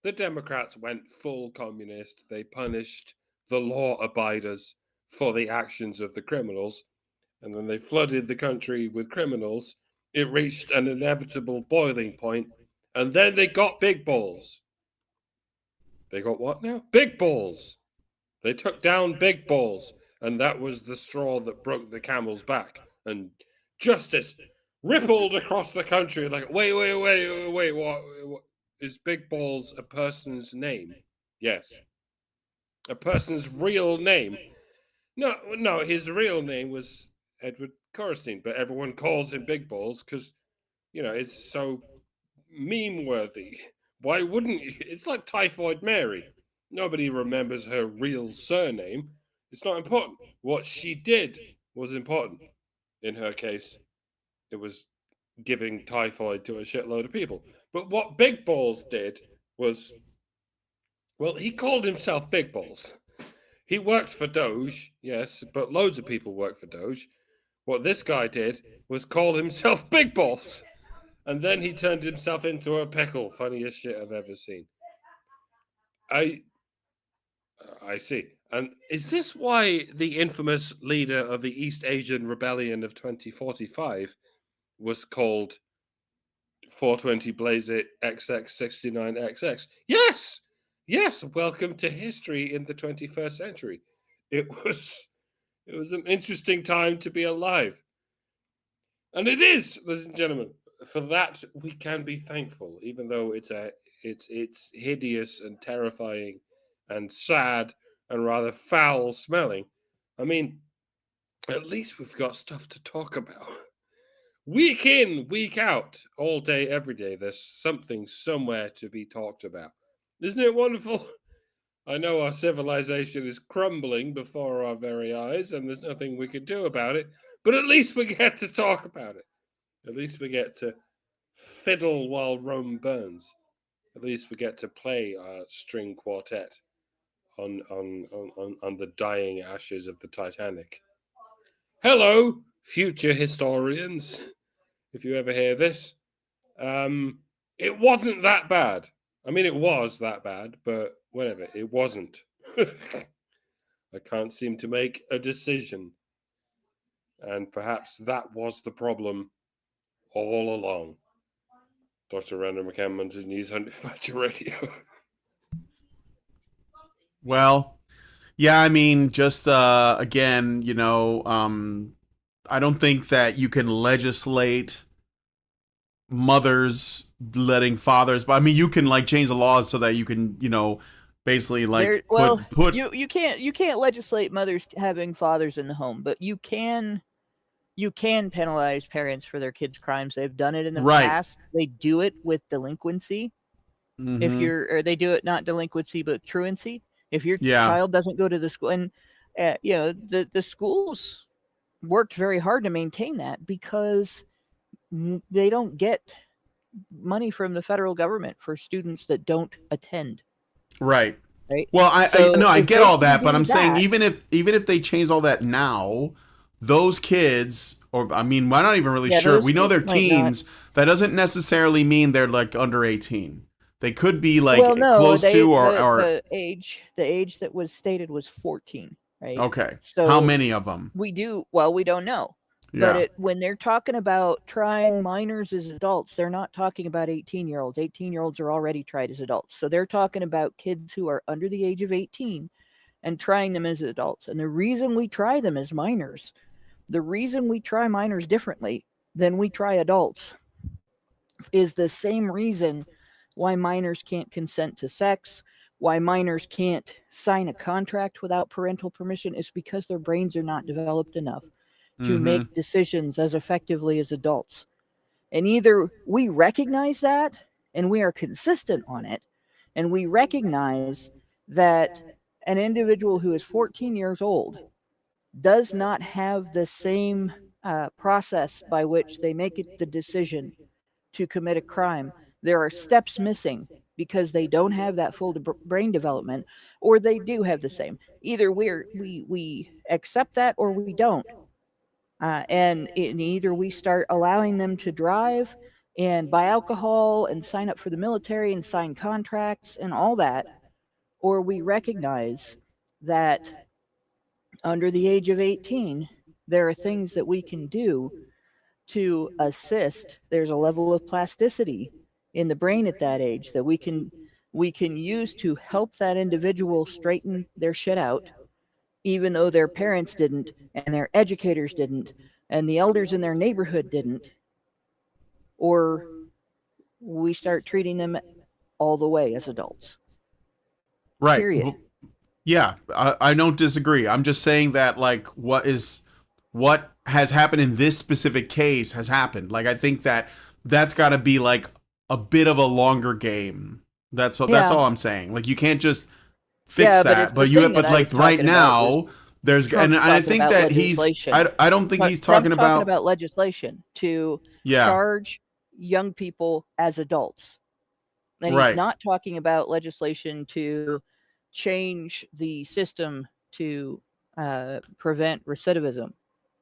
the Democrats went full communist. They punished the law abiders for the actions of the criminals. And then they flooded the country with criminals. It reached an inevitable boiling point. And then they got big balls. They got what now? Big balls. They took down big balls. And that was the straw that broke the camel's back. And justice rippled across the country like, wait, what? Is Big Balls a person's name? Yes. A person's real name? No, his real name was Edward Corstein, but everyone calls him Big Balls because, it's so meme-worthy. Why wouldn't you? It's like Typhoid Mary. Nobody remembers her real surname. It's not important. What she did was important. In her case, it was giving typhoid to a shitload of people. But what Big Balls did was, well, he called himself Big Balls. He worked for Doge, yes, but loads of people work for Doge. What this guy did was call himself Big Balls. And then he turned himself into a pickle. Funniest shit I've ever seen. I see. And is this why the infamous leader of the East Asian Rebellion of 2045 was called 420 Blaze It XX69XX? Yes. Welcome to history in the 21st century. It was an interesting time to be alive, and it is, ladies and gentlemen. For that, we can be thankful, even though it's hideous and terrifying and sad and rather foul smelling. I mean, at least we've got stuff to talk about. Week in, week out, all day, every day, there's something somewhere to be talked about. Isn't it wonderful? I know our civilization is crumbling before our very eyes, and there's nothing we can do about it, but at least we get to talk about it. At least we get to fiddle while Rome burns. At least we get to play our string quartet on the dying ashes of the Titanic. Hello, future historians. If you ever hear this, it wasn't that bad. I mean, it was that bad, but whatever, it wasn't. I can't seem to make a decision. And perhaps that was the problem all along. Dr. Randall McCammon, News Honey Badger Radio. Well, Yeah, I mean, just again, I don't think that you can legislate mothers letting fathers, but I mean, you can like change the laws so that you can, basically like There, well, put you can't legislate mothers having fathers in the home, but you can penalize parents for their kids' crimes. They've done it in the right. past. They do it with delinquency. If Mm-hmm. you're, or they do it not delinquency but truancy. If your Yeah. child doesn't go to the school, and the schools worked very hard to maintain that because they don't get money from the federal government for students that don't attend. Right. Right. Well, I So no, I if get they all can that, but do I'm saying that, even if they change all that now, those kids, or I mean, we're not even really yeah, sure. those We know kids they're might not. teens. That doesn't necessarily mean they're like under 18. They could be Well, like no, close they to or the age that was stated was 14, right? okay. How So many of them? we don't know. But Yeah. when they're talking about trying minors as adults, they're not talking about 18-year-olds. 18-year-olds are already tried as adults. So they're talking about kids who are under the age of 18 and trying them as adults. And the reason we try them as minors, the reason we try minors differently than we try adults is the same reason why minors can't consent to sex, why minors can't sign a contract without parental permission, is because their brains are not developed enough to Mm-hmm. make decisions as effectively as adults. And either we recognize that and we are consistent on it, and we recognize that an individual who is 14 years old does not have the same process by which they make the decision to commit a crime. There are steps missing because they don't have that full brain development, or they do have the same. Either we accept that or we don't. And either we start allowing them to drive and buy alcohol and sign up for the military and sign contracts and all that, or we recognize that under the age of 18, there are things that we can do to assist. There's a level of plasticity in the brain at that age that we can use to help that individual straighten their shit out, even though their parents didn't and their educators didn't and the elders in their neighborhood didn't. Or we start treating them all the way as adults. Right. Period. Yeah, I don't disagree. I'm just saying that like what has happened in this specific case has happened. Like I think that that's got to be like a bit of a longer game. That's Yeah. all I'm saying. Like you can't just fix Yeah, but it's that. the But you thing but that I was like right talking about was now there's and Trump's I talking think about that legislation. I don't think he's Trump's talking talking about about legislation to yeah, charge young people as adults. And he's right. not talking about legislation to change the system to prevent recidivism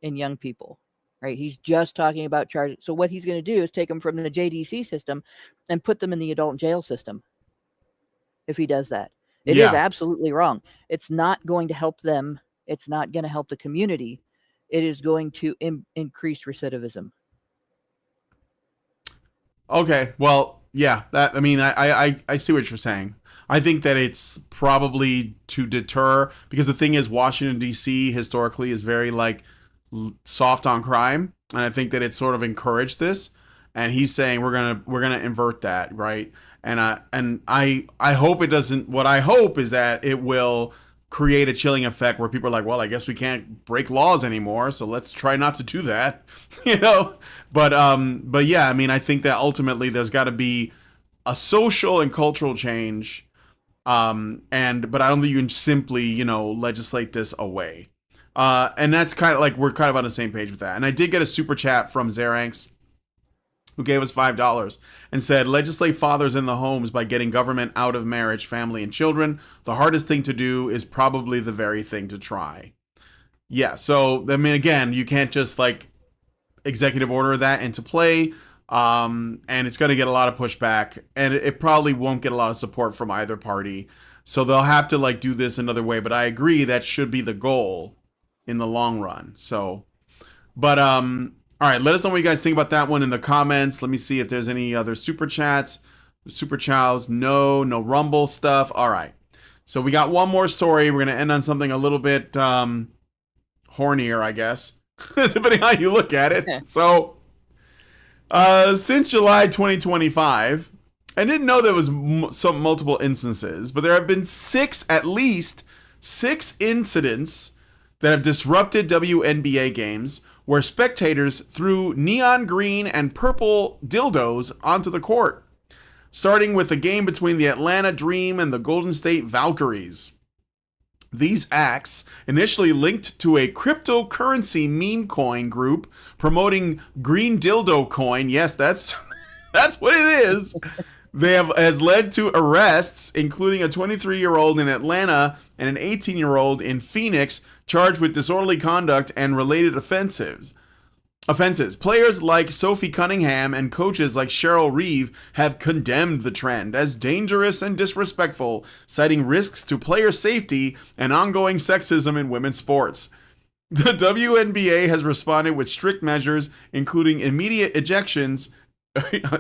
in young people. Right? He's just talking about charging. So what he's going to do is take them from the JDC system and put them in the adult jail system. If he does that, it is Yeah. absolutely wrong. It's not going to help them. It's not going to help the community. It is going to increase recidivism. Okay, well, yeah, that I mean, I see what you're saying. I think that it's probably to deter because the thing is, Washington D.C. historically is very like soft on crime, and I think that it sort of encouraged this. And he's saying we're gonna invert that, right? And I hope it doesn't. What I hope is that it will create a chilling effect where people are like, well, I guess we can't break laws anymore, so let's try not to do that, you know. But yeah, I mean, I think that ultimately there's got to be a social and cultural change, and but I don't think you can simply legislate this away. And that's kind of like we're kind of on the same page with that. And I did get a super chat from Zeranx who gave us $5 and said, legislate fathers in the homes by getting government out of marriage, family, and children. The hardest thing to do is probably the very thing to try. Yeah, so, I mean, again, you can't just, like, executive order that into play, and it's going to get a lot of pushback, and it probably won't get a lot of support from either party. So they'll have to, like, do this another way, but I agree that should be the goal in the long run. So, but, all right, let us know what you guys think about that one in the comments. Let me see if there's any other super chats. Super chows, no Rumble stuff. All right. So we got one more story. We're going to end on something a little bit hornier, I guess, depending on how you look at it. So since July 2025, I didn't know there was some multiple instances, but there have been at least six incidents that have disrupted WNBA games where spectators threw neon green and purple dildos onto the court, starting with a game between the Atlanta Dream and the Golden State Valkyries. These acts, initially linked to a cryptocurrency meme coin group promoting green dildo coin, yes, that's what it is, has led to arrests, including a 23-year-old in Atlanta and an 18-year-old in Phoenix charged with disorderly conduct and related offenses. Players like Sophie Cunningham and coaches like Cheryl Reeve have condemned the trend as dangerous and disrespectful, citing risks to player safety and ongoing sexism in women's sports. The WNBA has responded with strict measures, including immediate ejections.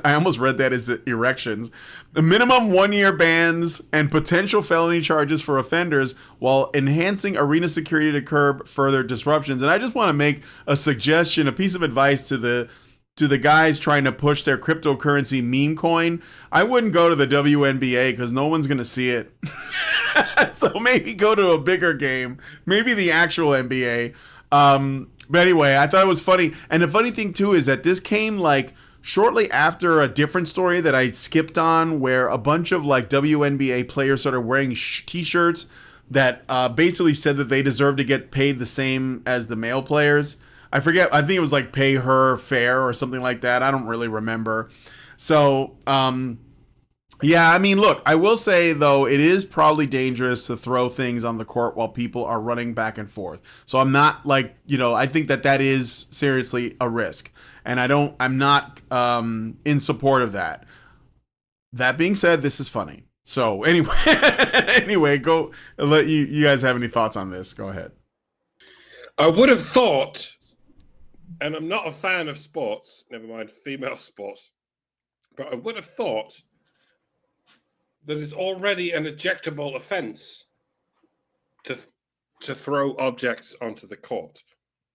I almost read that as erections. The minimum 1-year bans and potential felony charges for offenders, while enhancing arena security to curb further disruptions. And I just want to make a suggestion, a piece of advice to the guys trying to push their cryptocurrency meme coin. I wouldn't go to the WNBA because no one's going to see it. So maybe go to a bigger game, maybe the actual NBA. But anyway, I thought it was funny. And the funny thing too is that this came like shortly after a different story that I skipped on, where a bunch of like WNBA players started wearing t-shirts that basically said that they deserve to get paid the same as the male players. I forget. I think it was like pay her fair or something like that. I don't really remember. So, yeah, I mean, look, I will say, though, it is probably dangerous to throw things on the court while people are running back and forth. So I'm not like, I think that is seriously a risk. And I'm not in support of that. That being said, this is funny. So anyway, go let you guys have any thoughts on this. Go ahead. I would have thought, and I'm not a fan of sports, never mind female sports, but I would have thought that it's already an ejectable offence to throw objects onto the court,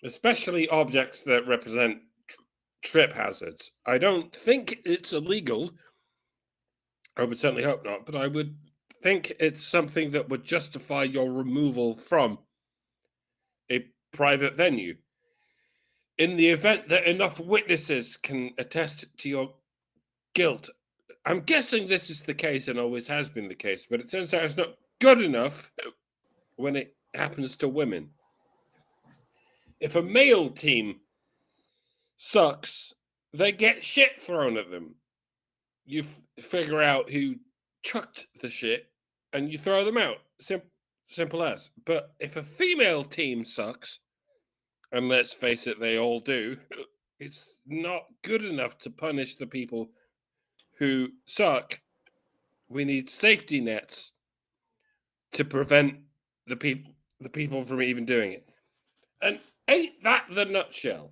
especially objects that represent trip hazards. I don't think it's illegal. I would certainly hope not, but I would think it's something that would justify your removal from a private venue. In the event that enough witnesses can attest to your guilt, I'm guessing this is the case and always has been the case, but it turns out it's not good enough when it happens to women. If a male team sucks, they get shit thrown at them. You figure out who chucked the shit and you throw them out. Simple as. But if a female team sucks, and let's face it, they all do, it's not good enough to punish the people who suck. We need safety nets to prevent the people from even doing it. And ain't that the nutshell?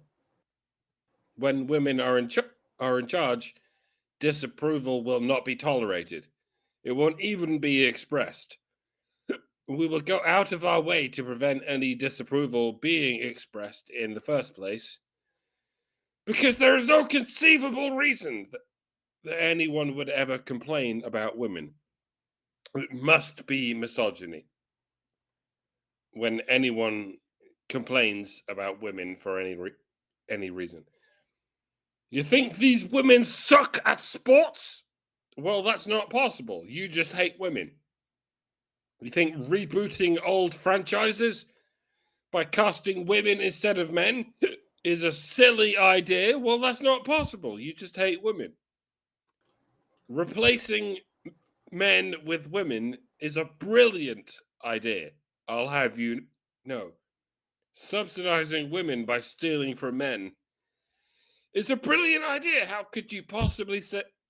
When women are in charge, disapproval will not be tolerated. It won't even be expressed. We will go out of our way to prevent any disapproval being expressed in the first place, because there is no conceivable reason that anyone would ever complain about women. It must be misogyny when anyone complains about women for any reason. You think these women suck at sports? Well, that's not possible. You just hate women. You think rebooting old franchises by casting women instead of men is a silly idea? Well, that's not possible. You just hate women. Replacing men with women is a brilliant idea. I'll have you know. Subsidizing women by stealing from men is a brilliant idea. How could you possibly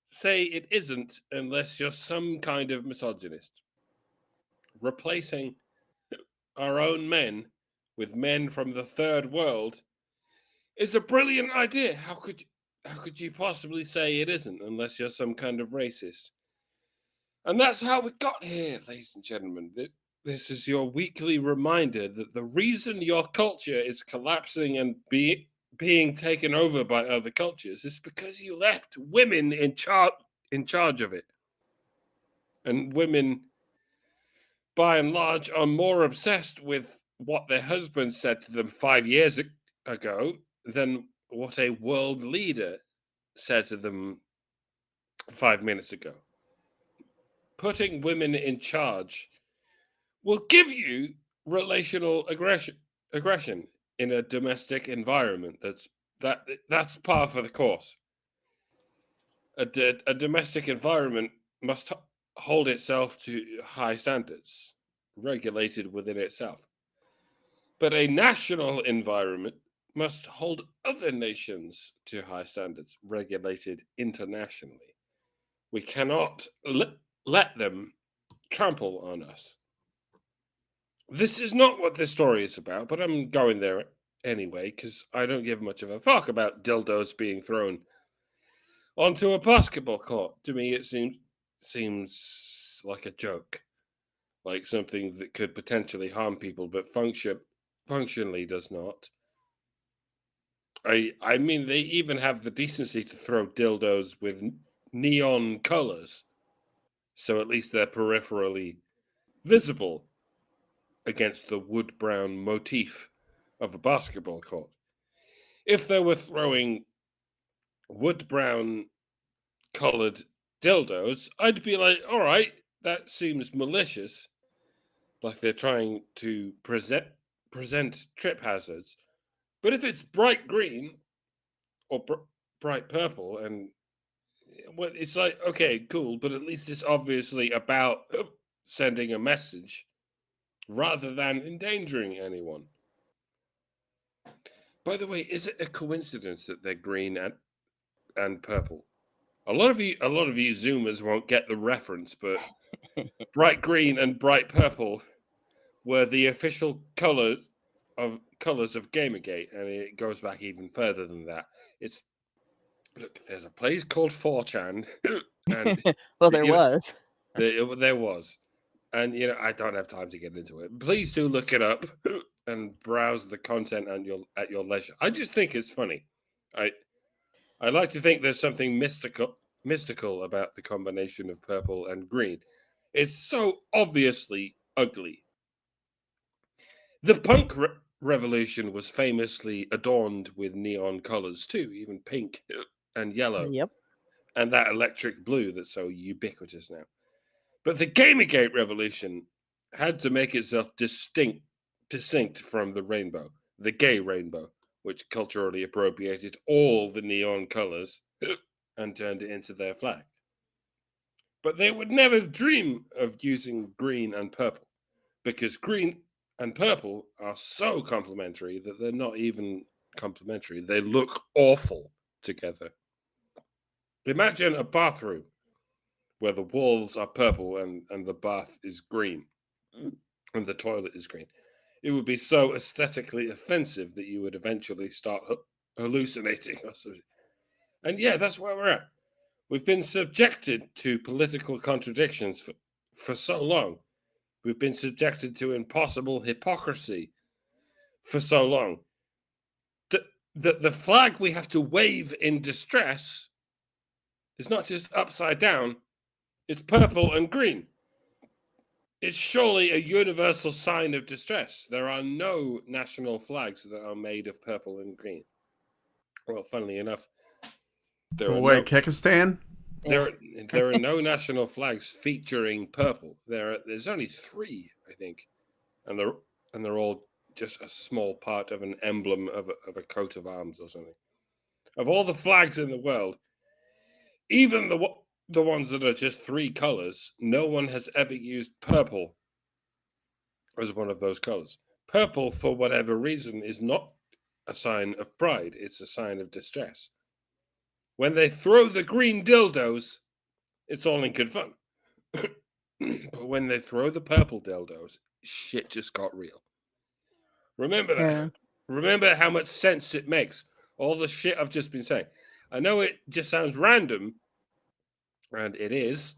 say it isn't unless you're some kind of misogynist? Replacing our own men with men from the third world is a brilliant idea. How could you possibly say it isn't unless you're some kind of racist? And that's how we got here, ladies and gentlemen. This is your weekly reminder that the reason your culture is collapsing and being taken over by other cultures is because you left women in charge of it. And women, by and large, are more obsessed with what their husbands said to them 5 years ago than what a world leader said to them 5 minutes ago. Putting women in charge will give you relational aggression in a domestic environment. That's par for the course. A domestic environment must hold itself to high standards, regulated within itself. But a national environment must hold other nations to high standards, regulated internationally. We cannot let them trample on us. This is not what this story is about, but I'm going there anyway because I don't give much of a fuck about dildos being thrown onto a basketball court. To me, it seems like a joke, like something that could potentially harm people, but functionally does not. I mean, they even have the decency to throw dildos with neon colors, so at least they're peripherally visible against the wood brown motif of a basketball court. If they were throwing wood brown colored dildos, I'd be like, all right, that seems malicious, like they're trying to present trip hazards. But if it's bright green or bright purple, and well, it's like, okay, cool, but at least it's obviously about sending a message rather than endangering anyone. By the way, is it a coincidence that they're green and purple? A lot of you Zoomers won't get the reference, but bright green and bright purple were the official colors of Gamergate, and it goes back even further than that. There's a place called 4chan, and well, there was. There was, and I don't have time to get into it. Please do look it up and browse the content at your leisure. I just think it's funny. I like to think there's something mystical about the combination of purple and green. It's so obviously ugly. The punk revolution was famously adorned with neon colors too, even pink and yellow. Yep. And that electric blue that's so ubiquitous now. But the Gamergate revolution had to make itself distinct from the rainbow, the gay rainbow, which culturally appropriated all the neon colors and turned it into their flag. But they would never dream of using green and purple, because green and purple are so complementary that they're not even complementary. They look awful together. Imagine a bathroom where the walls are purple and the bath is green and the toilet is green. It would be so aesthetically offensive that you would eventually start hallucinating or something. And yeah, that's where we're at. We've been subjected to political contradictions for so long. We've been subjected to impossible hypocrisy for so long. The flag we have to wave in distress is not just upside down, it's purple and green. It's surely a universal sign of distress. There are no national flags that are made of purple and green. Well, funnily enough, Kyrgyzstan? There are no national flags featuring purple. There's only 3, I think, and they're all just a small part of an emblem of a coat of arms or something. Of all the flags in the world, even the ones that are just 3 colors, no one has ever used purple as one of those colors. Purple, for whatever reason, is not a sign of pride. It's a sign of distress. When they throw the green dildos, it's all in good fun. But when they throw the purple dildos, shit just got real. Remember that. Yeah. Remember how much sense it makes. All the shit I've just been saying. I know it just sounds random, and it is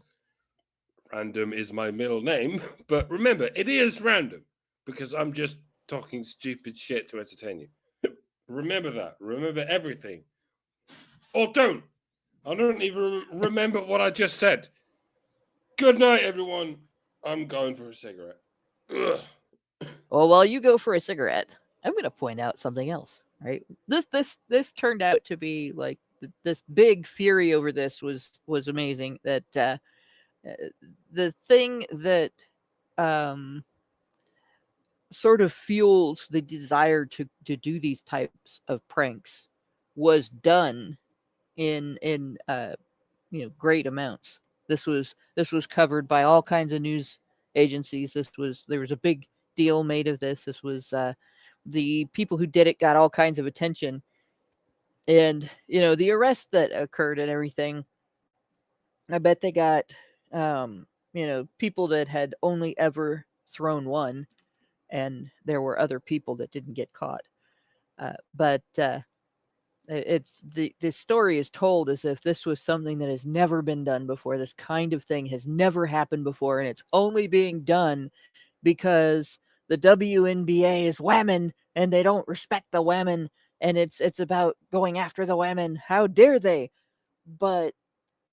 Random is my middle name, but remember, it is random because I'm just talking stupid shit to entertain you. Remember that. Remember everything. Or don't. I don't even remember what I just said. Good night, everyone. I'm going for a cigarette. Ugh. Well, while you go for a cigarette, I'm going to point out something else. Right? This turned out to be like this big fury over this was amazing. That the thing that sort of fuels the desire to do these types of pranks was done in great amounts. This was covered by all kinds of news agencies. There was a big deal made of this. This was the people who did it got all kinds of attention, and the arrest that occurred and everything. I bet they got people that had only ever thrown one, and there were other people that didn't get caught. But it's the story is told as if this was something that has never been done before. This kind of thing has never happened before, and it's only being done because the WNBA is women and they don't respect the women, and it's about going after the women. How dare they? But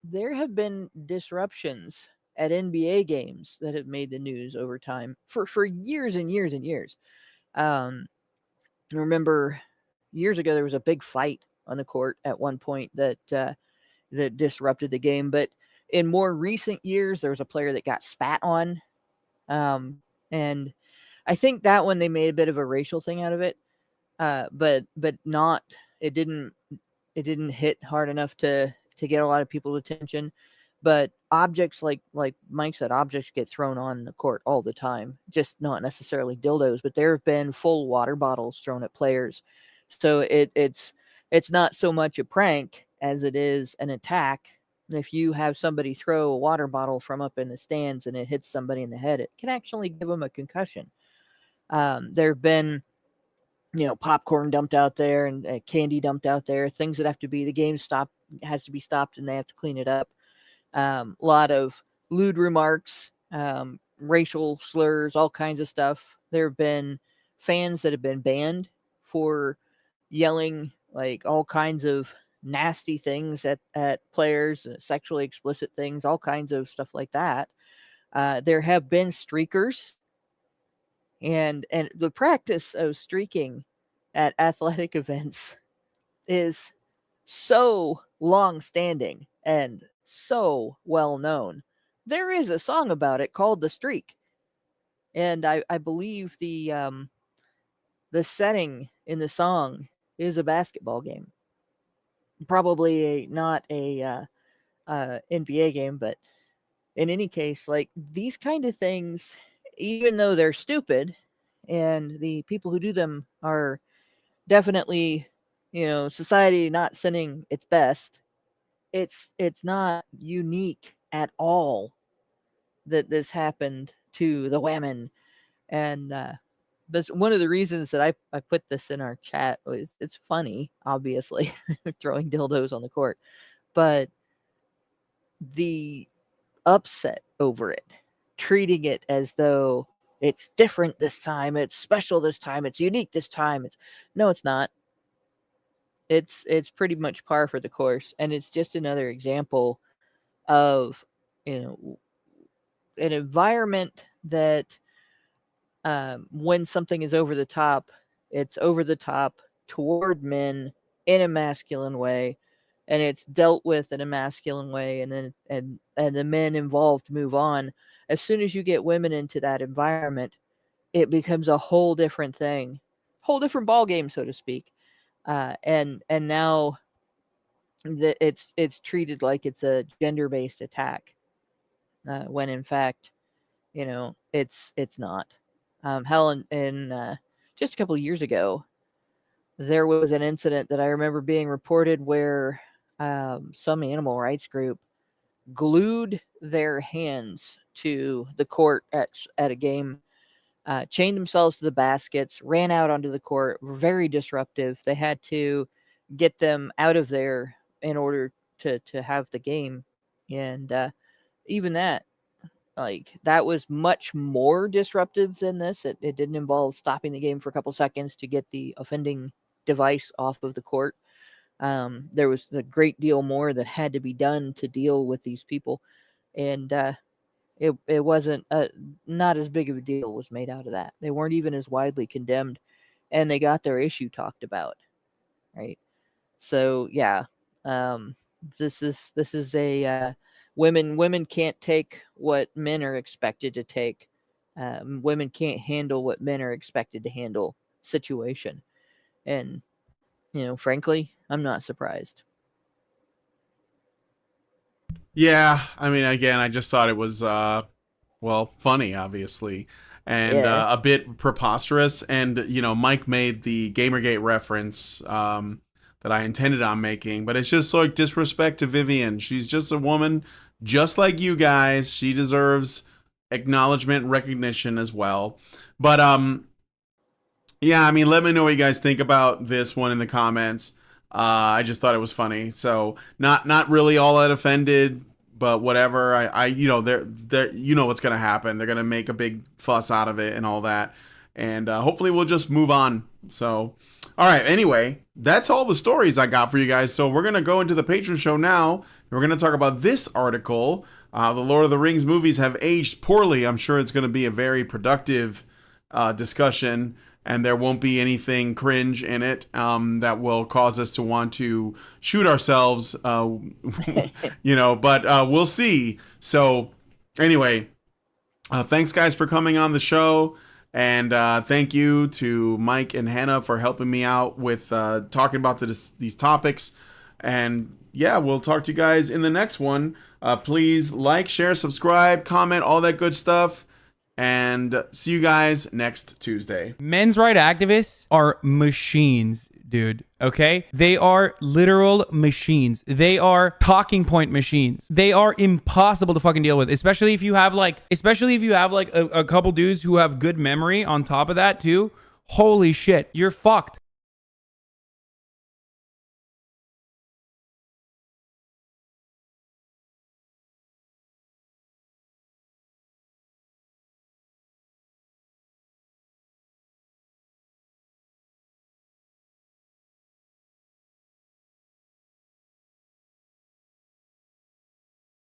there have been disruptions at NBA games that have made the news over time for years and years and years. I remember years ago there was a big fight on the court at one point that disrupted the game. But in more recent years, there was a player that got spat on, and I think that one they made a bit of a racial thing out of it. But not it didn't hit hard enough to get a lot of people's attention. But objects like Mike said, objects get thrown on the court all the time, just not necessarily dildos, but there have been full water bottles thrown at players. So it's not so much a prank as it is an attack. If you have somebody throw a water bottle from up in the stands and it hits somebody in the head, it can actually give them a concussion. There have been popcorn dumped out there and candy dumped out there, things that have to be, the game has to be stopped and they have to clean it up. A lot of lewd remarks, racial slurs, all kinds of stuff. There have been fans that have been banned for yelling like all kinds of nasty things at players, sexually explicit things, all kinds of stuff like that. There have been streakers, and the practice of streaking at athletic events is so long-standing and so well known. There is a song about it called "The Streak," and I believe the setting in the song is a basketball game. Probably not a NBA game, but in any case, like these kind of things, even though they're stupid, and the people who do them are definitely, society not sending its best. It's not unique at all that this happened to the women, and that's one of the reasons that I put this in our chat. It's funny, obviously, throwing dildos on the court, but the upset over it, treating it as though it's different this time, it's special this time, it's unique this time. No, it's not. It's pretty much par for the course, and it's just another example of an environment that when something is over the top, it's over the top toward men in a masculine way, and it's dealt with in a masculine way, and then and the men involved move on. As soon as you get women into that environment, it becomes a whole different thing, whole different ball game, so to speak. And now that it's treated like it's a gender-based attack, when in fact, it's not. Hell, in just a couple of years ago, there was an incident that I remember being reported where some animal rights group glued their hands to the court at a game, chained themselves to the baskets, ran out onto the court, were very disruptive. They had to get them out of there in order to have the game. And even that, Like, that was much more disruptive than this. It didn't involve stopping the game for a couple seconds to get the offending device off of the court. There was a great deal more that had to be done to deal with these people, and it wasn't not as big of a deal was made out of that. They weren't even as widely condemned, and they got their issue talked about, right? So yeah, this is a women can't take what men are expected to take. Women can't handle what men are expected to handle situation, and frankly, I'm not surprised. Yeah, I mean, again, I just thought it was, well, funny, obviously, and Yeah. a bit preposterous. And, Mike made the Gamergate reference that I intended on making, but it's just like disrespect to Vivian. She's just a woman, just like you guys. She deserves acknowledgement and recognition as well. But, yeah, I mean, let me know what you guys think about this one in the comments. I just thought it was funny. So not really all that offended, but whatever. They're what's gonna happen. They're gonna make a big fuss out of it and all that, and hopefully we'll just move on. So, all right. Anyway, that's all the stories I got for you guys. So we're gonna go into the patron show now. We're gonna talk about this article. The Lord of the Rings movies have aged poorly. I'm sure it's gonna be a very productive discussion, and there won't be anything cringe in it that will cause us to want to shoot ourselves, but we'll see. So anyway, thanks guys for coming on the show, and thank you to Mike and Hannah for helping me out with talking about these topics. And yeah, we'll talk to you guys in the next one. Please like, share, subscribe, comment, all that good stuff. And see you guys next Tuesday. Men's right activists are machines, dude. Okay? They are literal machines. They are talking point machines. They are impossible to fucking deal with, especially if you have like a couple dudes who have good memory on top of that too. Holy shit, you're fucked.